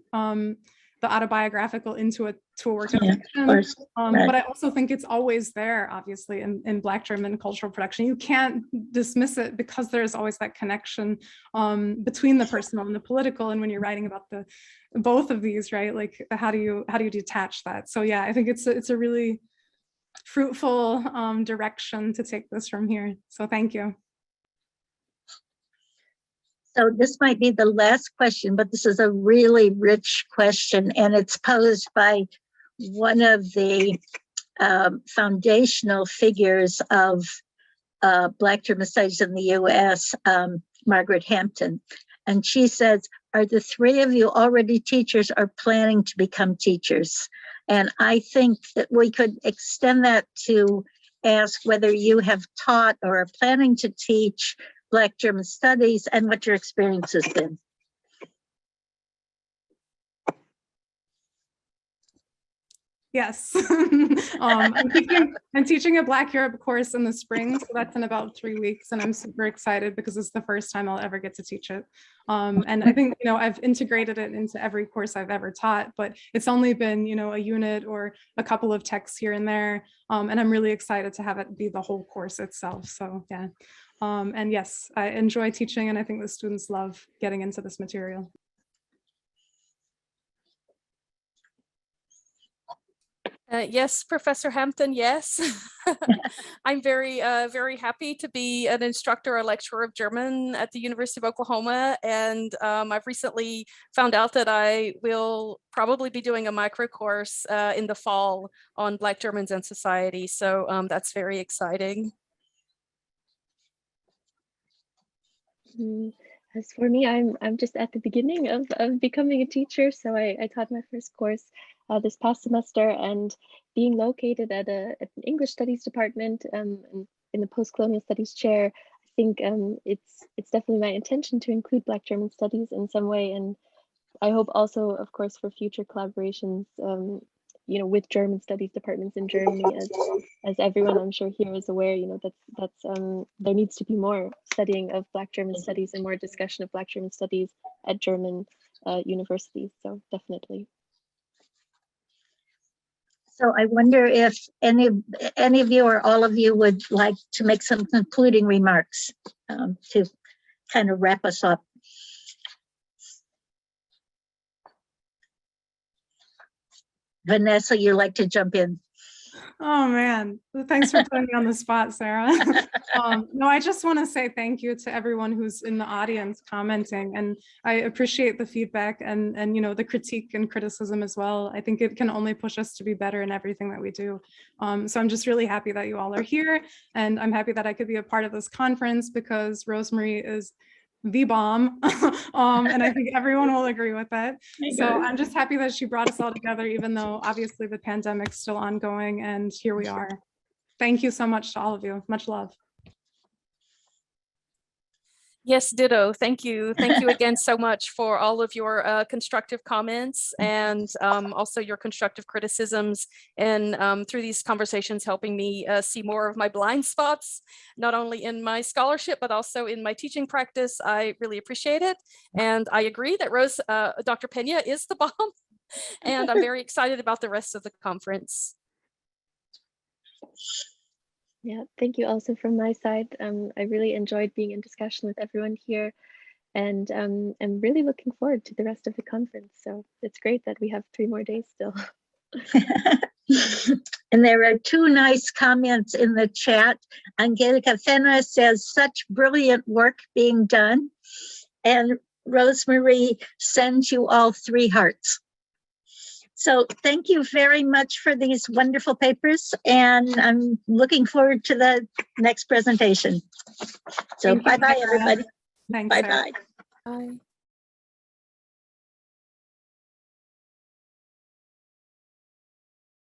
the autobiographical into a work of fiction. Right. But I also think it's always there, obviously, in Black German cultural production. You can't dismiss it because there's always that connection between the personal and the political. And when you're writing about both of these, right? Like, how do you detach that? So yeah, I think it's a really fruitful direction to take this from here. So thank you. So this might be the last question, but this is a really rich question, and it's posed by one of the foundational figures of Black German studies in the US, Margaret Hampton. And she says, are the 3 of you already teachers or planning to become teachers? And I think that we could extend that to ask whether you have taught or are planning to teach Black German studies and what your experience has been. Yes, I'm teaching a Black Europe course in the spring, so that's in about 3 weeks, and I'm super excited because it's the first time I'll ever get to teach it. And I think, I've integrated it into every course I've ever taught, but it's only been, a unit or a couple of texts here and there, and I'm really excited to have it be the whole course itself. So yeah, and yes, I enjoy teaching, and I think the students love getting into this material. Yes, Professor Hampton, yes. I'm very, very happy to be an instructor or lecturer of German at the University of Oklahoma. And I've recently found out that I will probably be doing a micro course in the fall on Black Germans and society. So that's very exciting. As for me, I'm just at the beginning of becoming a teacher. So I taught my first course this past semester, and being located at an English studies department in the post-colonial studies chair, I think it's definitely my intention to include Black German studies in some way. And I hope also, of course, for future collaborations, with German studies departments in Germany, as everyone I'm sure here is aware, that's there needs to be more studying of Black German studies and more discussion of Black German studies at German universities. So definitely. So I wonder if any of you or all of you would like to make some concluding remarks to kind of wrap us up. Vanessa, you'd like to jump in? Oh man, thanks for putting me on the spot, Sarah. No, I just want to say thank you to everyone who's in the audience commenting, and I appreciate the feedback and the critique and criticism as well. I think it can only push us to be better in everything that we do. So I'm just really happy that you all are here, and I'm happy that I could be a part of this conference because Rosemary is the bomb, and I think everyone will agree with that. So I'm just happy that she brought us all together, even though obviously the pandemic's still ongoing, and here we are. Thank you so much to all of you. Much love. Yes, ditto. Thank you. Thank you again so much for all of your constructive comments and also your constructive criticisms, and through these conversations helping me see more of my blind spots, not only in my scholarship, but also in my teaching practice. I really appreciate it. And I agree that Dr. Pena is the bomb. And I'm very excited about the rest of the conference. Yeah, thank you also from my side. I really enjoyed being in discussion with everyone here, and I'm really looking forward to the rest of the conference. So it's great that we have 3 more days still. And there are 2 nice comments in the chat. Angelica Fenner says, such brilliant work being done. And Rosemary sends you all 3 hearts. So thank you very much for these wonderful papers, and I'm looking forward to the next presentation. So bye-bye, everybody. Thanks, Bye-bye. Bye.